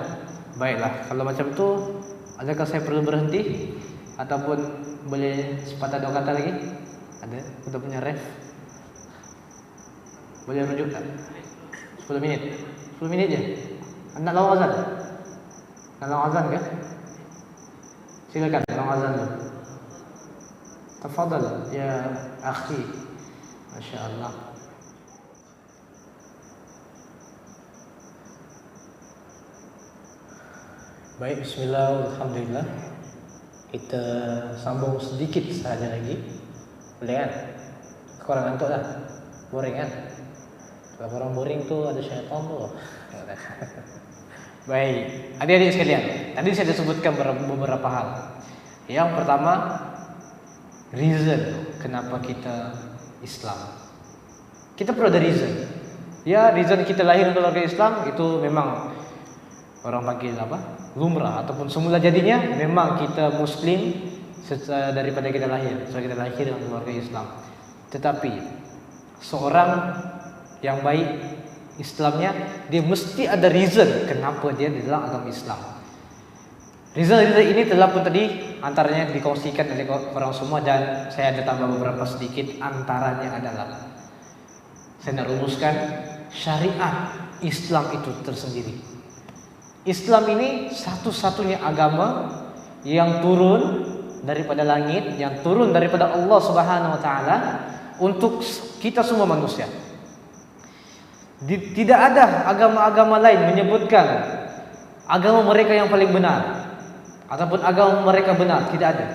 Baiklah, kalau macam tu adakah saya perlu berhenti? Ataupun boleh sepatah dua kata lagi? Ada? Kita punya ref. Boleh rujuk tak? 10 minit. 10 minit je. Nak lawan azan? Nak lawan azan ke? Silakan lawan azan dulu. Tafadhal ya akhi. Masya-Allah. Baik, bismillah, alhamdulillah. Kita sambung sedikit saja lagi. Boleh kan? Korang ngantuk dah? Boring kan? Kalau korang boring tu ada syaitan tu. Baik, adik-adik sekalian, tadi saya disebutkan beberapa hal. Yang pertama, reason kenapa kita Islam. Kita perlu ada reason. Ya, reason kita lahir dalam keluarga Islam itu memang orang panggil apa? Lumrah, ataupun semula jadinya memang kita Muslim daripada kita lahir. Setelah kita lahir dalam keluarga Islam. Tetapi seorang yang baik Islamnya, dia mesti ada reason kenapa dia di dalam agama Islam. Reason ini telah pun tadi antaranya dikongsikan oleh orang semua, dan saya ada tambah beberapa sedikit. Antaranya adalah saya nak rumuskan syariat Islam itu tersendiri. Islam ini satu-satunya agama yang turun daripada langit, yang turun daripada Allah Subhanahu wa taala untuk kita semua manusia. Tidak ada agama-agama lain menyebutkan agama mereka yang paling benar ataupun agama mereka benar, tidak ada.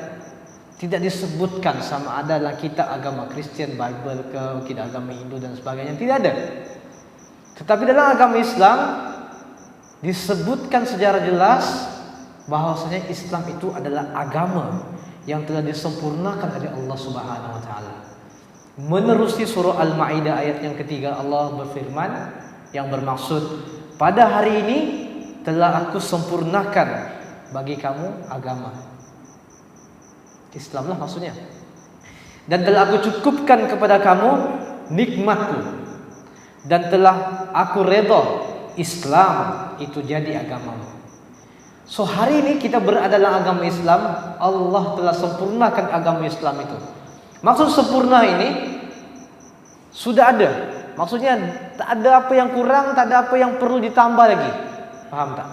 Tidak disebutkan sama ada dalam kitab agama Kristen, Bible ke, kitab agama Hindu dan sebagainya, tidak ada. Tetapi dalam agama Islam disebutkan secara jelas bahwasanya Islam itu adalah agama yang telah disempurnakan oleh Allah Subhanahu wa taala. Menerusi surah Al-Maidah ayat yang ketiga, Allah berfirman yang bermaksud, pada hari ini telah aku sempurnakan bagi kamu agama. Islamlah maksudnya. Dan telah aku cukupkan kepada kamu nikmatku, dan telah aku redha Islam itu jadi agamamu. So hari ini kita berada dalam agama Islam. Allah telah sempurnakan agama Islam itu. Maksud sempurna ini sudah ada. Maksudnya tak ada apa yang kurang, tak ada apa yang perlu ditambah lagi. Faham tak?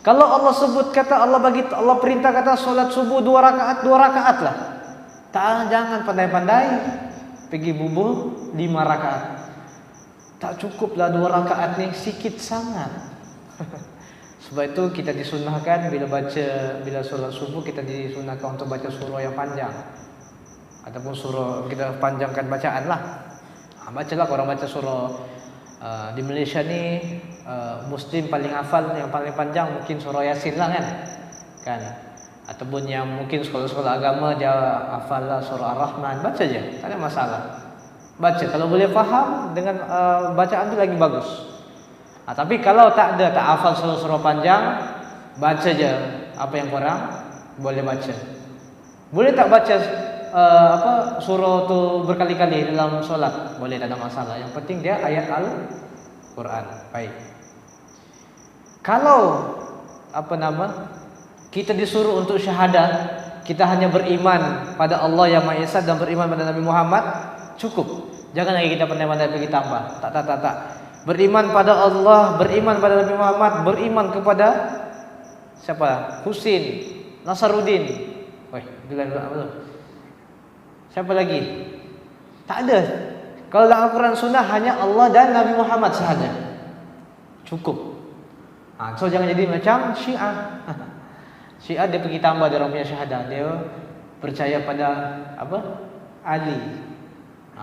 Kalau Allah sebut kata Allah perintah kata solat subuh 2 rakaat lah. Jangan pandai-pandai pergi bubuh 5 rakaat. Tak cukuplah 2 rakaat ni, sikit sangat. Sebab itu kita disunahkan bila solat subuh kita disunahkan untuk baca surah yang panjang. Ataupun surah kita panjangkan bacaan lah. Bacalah orang baca surah di Malaysia ni Muslim paling hafal yang paling panjang mungkin surah Yasin lah kan. Ataupun yang mungkin sekolah-sekolah agama dia hafal lah surah Ar-Rahman, baca je, tak ada masalah. Baca, kalau boleh faham dengan bacaan tu lagi bagus. Tapi kalau tak hafal surah panjang, baca je apa yang kurang, boleh baca. Boleh tak baca surah tu berkali-kali dalam solat, boleh, tak ada masalah. Yang penting dia ayat Al-Quran. Baik. Kalau kita disuruh untuk syahadat, kita hanya beriman pada Allah yang Maha Esa dan beriman pada Nabi Muhammad, cukup. Jangan lagi kita pandai-pandai pergi tambah. Tak. Beriman pada Allah, beriman pada Nabi Muhammad, beriman kepada siapa? Husin, Nasaruddin. Siapa lagi? Tak ada. Kalau dalam Al-Quran Sunnah hanya Allah dan Nabi Muhammad sahaja, cukup. So jangan jadi macam Syiah. Syiah dia pergi tambah dia orang punya syahadah. Dia percaya pada Ali.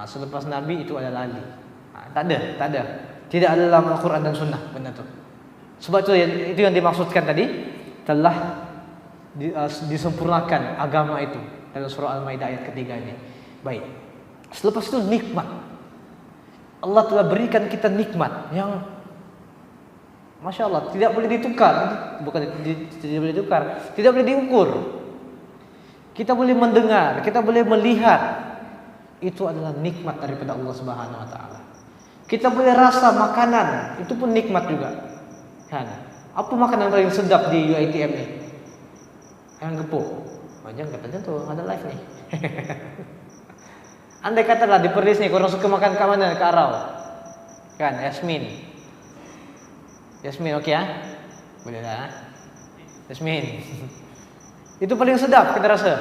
Selepas Nabi itu adalah Ali. Tak ada. Tidak ada dalam Al-Quran dan Sunnah benda tu. Sebab itu yang dimaksudkan tadi, telah disempurnakan agama itu dalam surah Al-Maidah ayat ketiga ini. Baik. Selepas itu nikmat. Allah telah berikan kita nikmat yang Masya Allah tidak boleh ditukar. Tidak boleh ditukar, tidak boleh diukur. Kita boleh mendengar, kita boleh melihat. Itu adalah nikmat daripada Allah Subhanahu wa taala. Kita boleh rasa makanan, itu pun nikmat juga. Kan? Apa makanan paling sedap di UiTM ni? Ayam gepuk. Jangan katanya tuh ada live nih. Andai katalah di Perlis nih, kurang suka makan ke mana? Ke Arau. Kan, Yasmin. Yasmin oke ya? Boleh lah. Yasmin. Itu paling sedap kita rasa.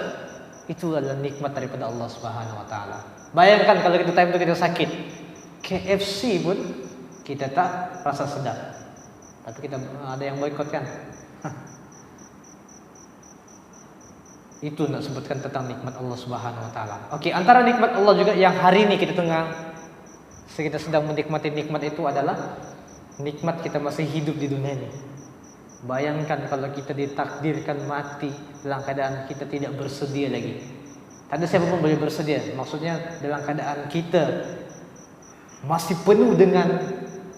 Itu adalah nikmat daripada Allah Subhanahu wa taala. Bayangkan kalau kita time itu kita sakit. KFC pun kita tak rasa sedap. Tapi kita ada yang boikot kan? Itu nak sebutkan tentang nikmat Allah Subhanahu wa taala. Oke, antara nikmat Allah juga yang hari ini kita sedang menikmati nikmat itu adalah nikmat kita masih hidup di dunia ini. Bayangkan kalau kita ditakdirkan mati dalam keadaan kita tidak bersedia lagi. Tak ada siapa pun boleh bersedia. Maksudnya dalam keadaan kita masih penuh dengan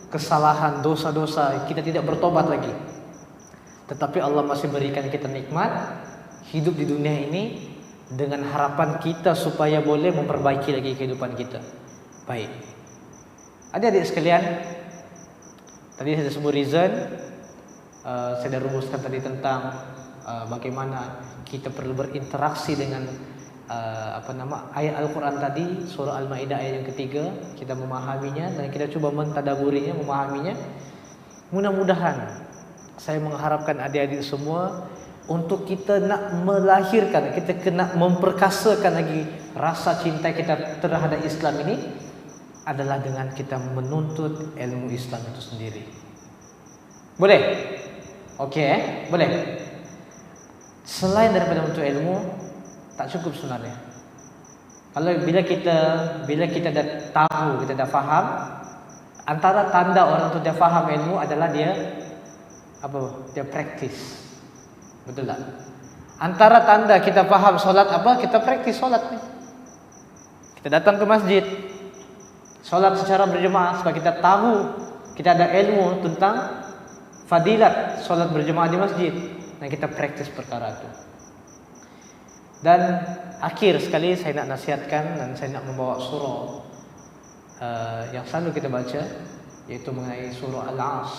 kesalahan, dosa-dosa, kita tidak bertobat lagi. Tetapi Allah masih berikan kita nikmat hidup di dunia ini dengan harapan kita supaya boleh memperbaiki lagi kehidupan kita. Baik. Adik-adik sekalian, tadi saya sebut reason, saya dah rumuskan tadi tentang bagaimana kita perlu berinteraksi dengan ayat Al-Quran tadi, surah Al-Maidah ayat yang ketiga, kita memahaminya dan kita cuba mentadaburinya, memahaminya. Mudah-mudahan saya mengharapkan adik-adik semua untuk kita nak melahirkan, kita kena memperkasakan lagi rasa cinta kita terhadap Islam ini adalah dengan kita menuntut ilmu Islam itu sendiri. Boleh? Okey, boleh. Selain daripada menuntut ilmu, tak cukup sebenarnya. Kalau bila kita dah tahu, kita dah faham, antara tanda orang tu dah faham ilmu adalah dia Dia praktis. Betul tak? Antara tanda kita faham solat kita praktis solat ni. Kita datang ke masjid, solat secara berjemaah sebab kita tahu, kita ada ilmu tentang fadilat solat berjemaah di masjid dan kita praktis perkara itu. Dan akhir sekali saya nak nasihatkan dan saya nak membawa surah yang selalu kita baca, yaitu mengenai surah Al-As.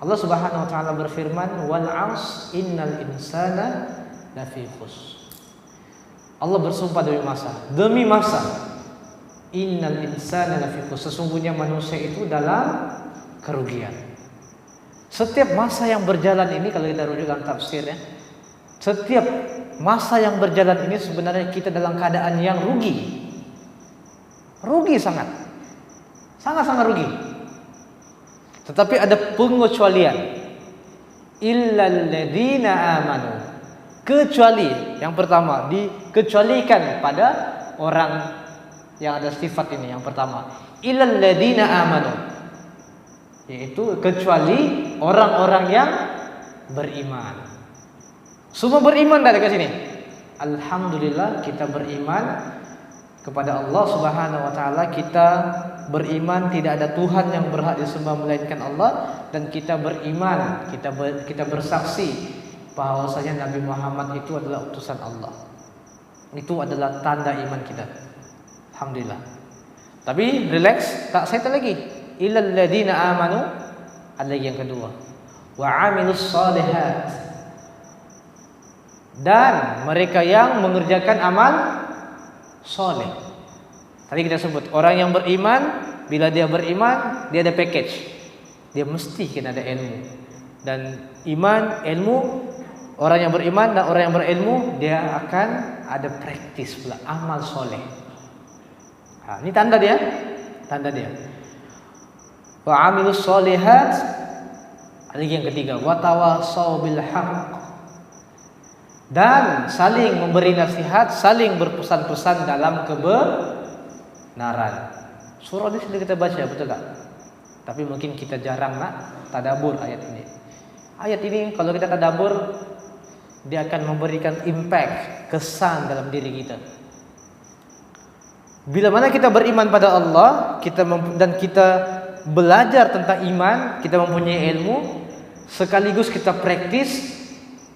Allah Subhanahu wa taala berfirman, "Wal 'as innal insana lafi khus." Allah bersumpah demi masa. Innal insana lafi khus. Sesungguhnya manusia itu dalam kerugian. Setiap masa yang berjalan ini, kalau kita rujuk dalam tafsir ya, setiap masa yang berjalan ini sebenarnya kita dalam keadaan yang rugi. Rugi sangat. Sangat-sangat rugi. Tetapi ada pengecualian. Illal ladzina amanu. Kecuali yang pertama, dikecualikan pada orang yang ada sifat ini yang pertama. Illal ladzina amanu. Yaitu kecuali orang-orang yang beriman. Semua beriman dah dekat sini. Alhamdulillah kita beriman kepada Allah Subhanahu wa taala, kita beriman tidak ada Tuhan yang berhak disembah melainkan Allah, dan kita beriman, kita bersaksi bahwasanya Nabi Muhammad itu adalah utusan Allah. Itu adalah tanda iman kita. Alhamdulillah. Tapi relax, tak saya lagi. Illal ladzina amanu, ada lagi yang kedua. Wa 'amilus shalihat. Dan mereka yang mengerjakan amal soleh. Tadi kita sebut orang yang beriman, bila dia beriman, dia ada package. Dia mesti kena ada ilmu. Dan iman, ilmu, orang yang beriman dan orang yang berilmu, dia akan ada praktis pula, amal soleh. Ini tanda dia. Wa amilus solihat. Lagi yang ketiga, wa tawasaw bil haqq. Dan saling memberi nasihat, saling berpesan-pesan dalam kebenaran. Surah ini sudah kita baca, betul tak? Tapi mungkin kita jarang nak tadabbur ayat ini. Ayat ini kalau kita tadabbur, dia akan memberikan impact, kesan dalam diri kita. Bila mana kita beriman pada Allah, dan kita belajar tentang iman, kita mempunyai ilmu, sekaligus kita praktis.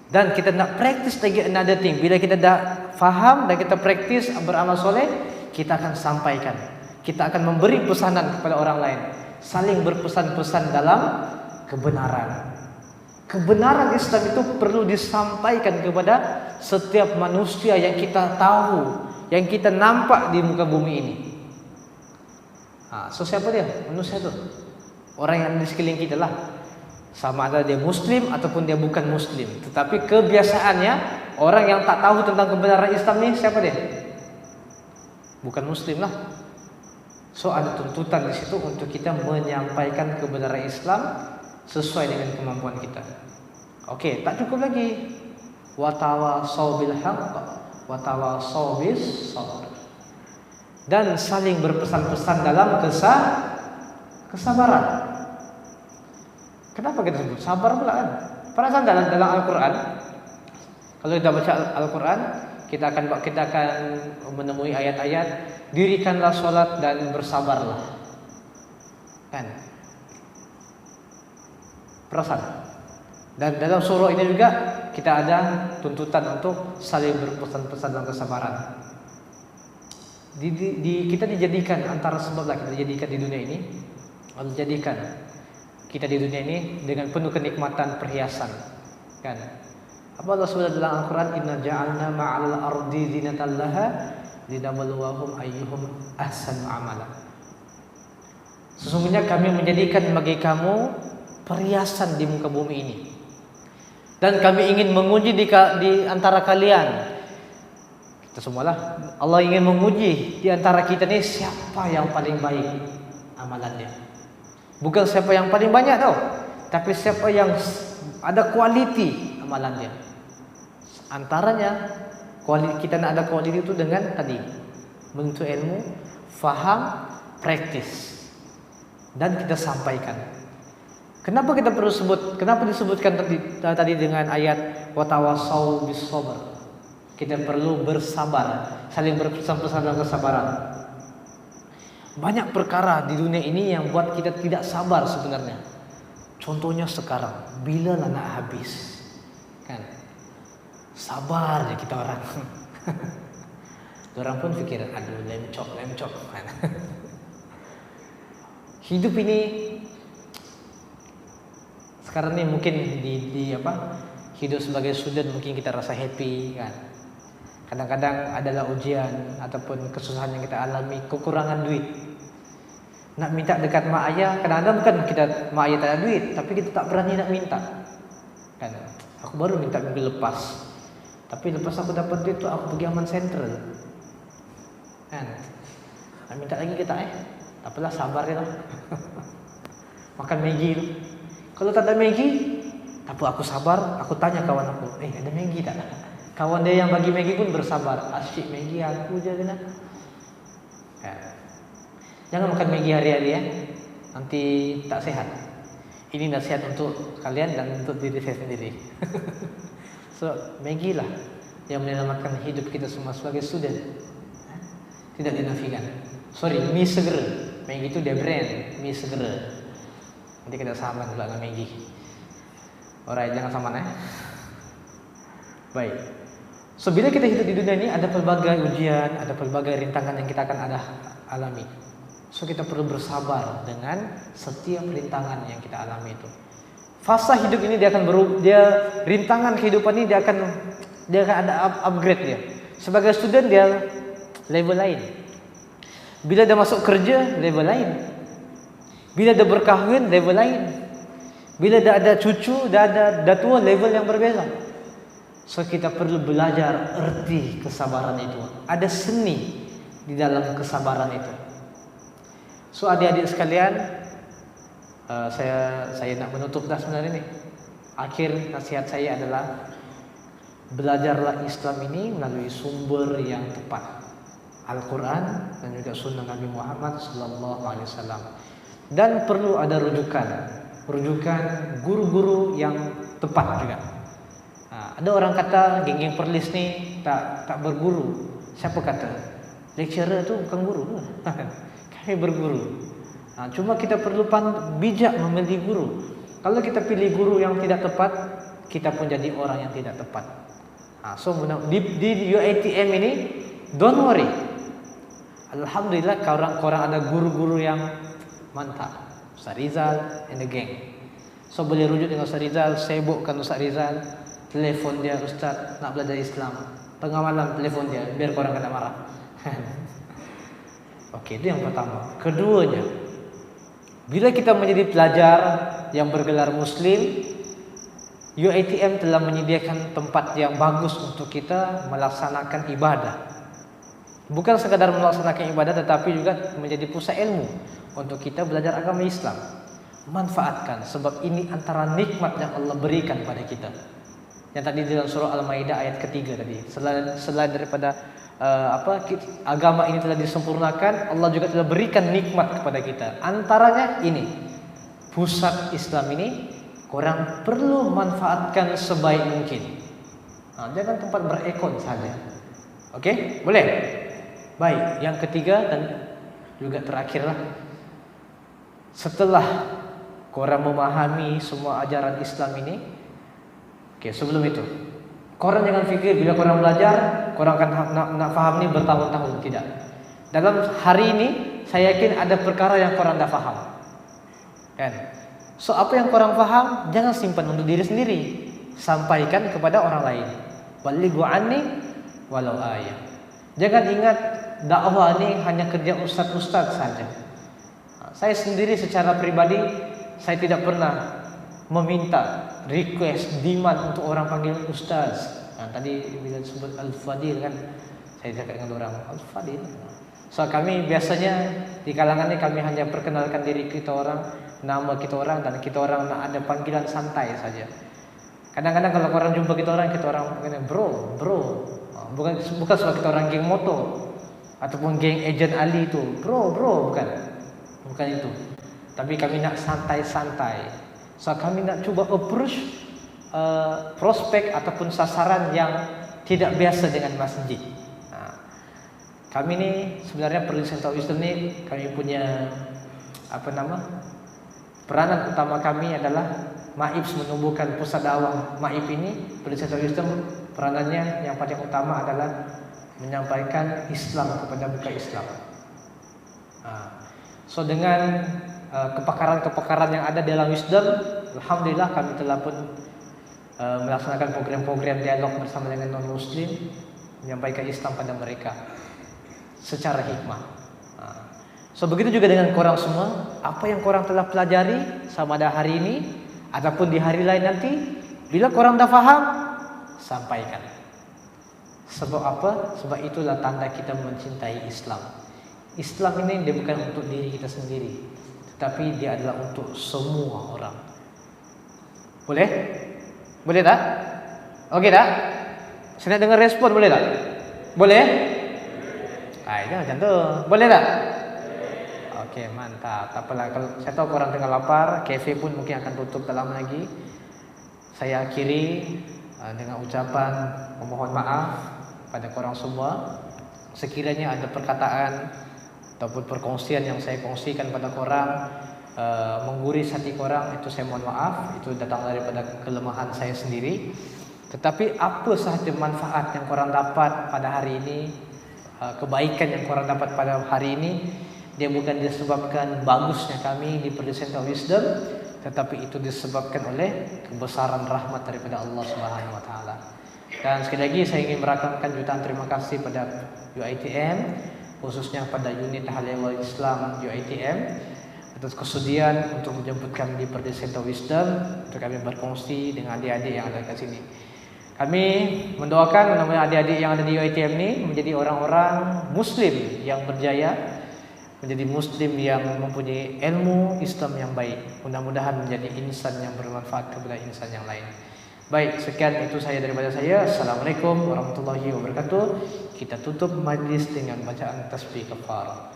Dan kita nak praktis lagi another thing. Bila kita dah faham dan kita praktis beramal soleh, kita akan sampaikan. Kita akan memberi pesanan kepada orang lain. Saling berpesan-pesan dalam kebenaran. Kebenaran Islam itu perlu disampaikan kepada setiap manusia yang kita tahu, yang kita nampak di muka bumi ini. So siapa dia? Manusia itu orang yang di sekeliling kita lah. Sama ada dia muslim ataupun dia bukan muslim. Tetapi kebiasaannya orang yang tak tahu tentang kebenaran Islam ini siapa dia? Bukan muslim lah. So ada tuntutan di situ untuk kita menyampaikan kebenaran Islam sesuai dengan kemampuan kita. Oke, tak cukup lagi. Wa tawassaw bil haqq wa tawassaw bis sabr. Dan saling berpesan-pesan dalam kesabaran. Kenapa kita sebut sabar pula kan? Perasaan dalam Al-Quran, kalau kita baca Al-Quran, kita akan menemui ayat-ayat, dirikanlah sholat dan bersabarlah, kan? Perasaan. Dan dalam surah ini juga kita ada tuntutan untuk saling berpesan-pesan dalam kesabaran. Kita dijadikan antara sebab lah kita dijadikan di dunia ini, Allah jadikan kita di dunia ini dengan penuh kenikmatan perhiasan, kan? Apa Allah SWT dalam Al-Quran, Inna ja'alna ma'al ardi zinatan laha linabluwahum ayyuhum ahsanu amala. Sesungguhnya kami menjadikan bagi kamu perhiasan di muka bumi ini, dan kami ingin menguji di antara kalian. Kita semualah, Allah ingin menguji di antara kita ini siapa yang paling baik amalannya. Bukan siapa yang paling banyak tau, tapi siapa yang ada kualiti amalannya. Antaranya kita nak ada kualiti itu dengan tadi menuntut ilmu, faham, praktis, dan kita sampaikan. Kenapa kita perlu sebut? Kenapa disebutkan tadi dengan ayat wa tawassaw bis sabr? Kita perlu bersabar, saling berpesan-pesan dalam kesabaran. Banyak perkara di dunia ini yang buat kita tidak sabar sebenarnya. Contohnya sekarang, bila lah nak habis, kan? Sabar je kita orang. Orang pun fikir, aduh lemcok. Hidup ini sekarang ni mungkin hidup sebagai student mungkin kita rasa happy, kan? Kadang-kadang adalah ujian ataupun kesusahan yang kita alami, kekurangan duit. Nak minta dekat mak ayah, kadang-kadang bukan kita mak ayah tak ada duit, tapi kita tak berani nak minta. Kan? Aku baru minta minggu lepas, tapi lepas aku dapat duit tu aku pergi Aman Central. Kan? Nak minta lagi kita tak apalah, sabar je lah. Makan Maggi tu. Kalau tak ada Maggi, tak apa, aku sabar. Aku tanya kawan aku, ada Maggi tak? Kawan dia yang bagi Maggi pun bersabar. Asyik Maggi aku je kena. Jangan makan Maggi hari-hari ya. Nanti tak sehat. Ini nasihat untuk kalian dan untuk diri saya sendiri. So, Maggi lah yang menyelamatkan hidup kita semua sebagai student. Tidak dinafikan. Sorry, mie segera. Maggi itu dia brand, mie segera. Nanti kita sama pula dengan Maggi. Alright, jangan sama Baik. So, bila kita hidup di dunia ini, ada pelbagai ujian, ada pelbagai rintangan yang kita akan alami. So, kita perlu bersabar dengan setiap rintangan yang kita alami itu. Fasa hidup ini dia rintangan kehidupan ini dia akan ada upgrade dia. Sebagai student dia level lain. Bila dia masuk kerja, level lain. Bila dia berkahwin, level lain. Bila dia ada cucu, dia ada tua, level yang berbeza. So kita perlu belajar erti kesabaran itu. Ada seni di dalam kesabaran itu. So adik-adik sekalian, saya nak menutup dah sebenarnya ini. Akhir nasihat saya adalah belajarlah Islam ini melalui sumber yang tepat, Al-Quran dan juga Sunnah Nabi Muhammad SAW. Dan perlu ada rujukan guru-guru yang tepat juga. Ada orang kata geng-geng perlis ni tak berguru. Siapa kata? Lecturer tu bukan guru. Kami berguru. Cuma kita perlu bijak memilih guru. Kalau kita pilih guru yang tidak tepat, kita pun jadi orang yang tidak tepat. So di UiTM ini, don't worry. Alhamdulillah korang ada guru-guru yang mantap. Ustaz Rizal and the gang. So boleh rujuk dengan Ustaz Rizal, sibukkan Ustaz Rizal, telefon dia, Ustaz nak belajar Islam, tengah malam telefon dia, biar korang kena marah. Okey, itu yang pertama. Keduanya, bila kita menjadi pelajar yang bergelar Muslim, UiTM telah menyediakan tempat yang bagus untuk kita melaksanakan ibadah. Bukan sekadar melaksanakan ibadah, tetapi juga menjadi pusat ilmu untuk kita belajar agama Islam. Manfaatkan, sebab ini antara nikmat yang Allah berikan pada kita. Yang tadi dalam surah Al-Maidah ayat ketiga tadi, selain daripada agama ini telah disempurnakan, Allah juga telah berikan nikmat kepada kita. Antaranya ini, pusat Islam ini korang perlu manfaatkan sebaik mungkin. Jangan tempat berekon saja. Okey, boleh? Baik, yang ketiga dan juga terakhirlah, setelah korang memahami semua ajaran Islam ini, sebelum itu korang jangan fikir bila korang belajar korang akan nak faham ni bertahun-tahun. Tidak. Dalam hari ini saya yakin ada perkara yang korang dah faham, kan? So apa yang korang faham jangan simpan untuk diri sendiri, sampaikan kepada orang lain. Balighu anni walau ayat. Jangan ingat dakwah ni hanya kerja ustaz-ustaz saja. Saya sendiri secara pribadi saya tidak pernah meminta, request, demand untuk orang panggil ustaz. Tadi bila sebut Al-Fadil kan, saya cakap dengan orang Al-Fadil. So kami biasanya di kalangan ini kami hanya perkenalkan diri kita orang, nama kita orang, dan kita orang nak ada panggilan santai saja. Kadang-kadang kalau orang jumpa kita orang panggil bro. Bukan sebab kita orang geng motor ataupun geng Ejen Ali itu. Bro, bukan itu. Tapi kami nak santai-santai. So kami nak cuba approach prospek ataupun sasaran yang tidak biasa dengan masjid. Kami ni sebenarnya Perlis Center of Wisdom ni kami punya peranan utama kami adalah MAIPS, menumbuhkan pusat dakwah MAIP ini. Perlis Center of Wisdom peranannya yang paling utama adalah menyampaikan Islam kepada bukan Islam. So dengan kepakaran-kepakaran yang ada dalam wisdom, alhamdulillah kami telah pun melaksanakan program-program dialog bersama dengan non-muslim, menyampaikan Islam pada mereka secara hikmah. So begitu juga dengan korang semua, apa yang korang telah pelajari sama ada hari ini ataupun di hari lain nanti, bila korang dah faham, sampaikan. Sebab apa? Sebab itulah tanda kita mencintai Islam. Islam ini dia bukan untuk diri kita sendiri, tetapi dia adalah untuk semua orang. Boleh? Boleh tak? Okey tak? Saya nak dengar respon, boleh tak? Boleh? Jangan macam tu. Boleh tak? Okey, mantap. Tak apalah, kalau saya tahu korang tengah lapar, kafe pun mungkin akan tutup tak lama lagi. Saya akhiri dengan ucapan memohon maaf pada korang semua. Sekiranya ada perkataan ataupun perkongsian yang saya kongsikan pada korang mengguris hati korang, itu saya mohon maaf. Itu datang daripada kelemahan saya sendiri. Tetapi apa sahaja manfaat yang korang dapat pada hari ini, kebaikan yang korang dapat pada hari ini, dia bukan disebabkan bagusnya kami di Perlis Center of Wisdom, tetapi itu disebabkan oleh kebesaran rahmat daripada Allah Subhanahu Wa Taala. Dan sekali lagi saya ingin merakamkan jutaan terima kasih pada UiTM, khususnya pada unit Tahlil Islam UiTM, atas kesudian untuk menjemput kami di Perlis Center of Wisdom untuk kami berkongsi dengan adik-adik yang ada kat sini. Kami mendoakan mudah-mudahan adik-adik yang ada di UiTM ini menjadi orang-orang Muslim yang berjaya, menjadi Muslim yang mempunyai ilmu Islam yang baik. Mudah-mudahan menjadi insan yang bermanfaat kepada insan yang lain. Baik, sekian itu saya daripada saya. Assalamualaikum warahmatullahi wabarakatuh. Kita tutup majlis dengan bacaan tasbih kafarah.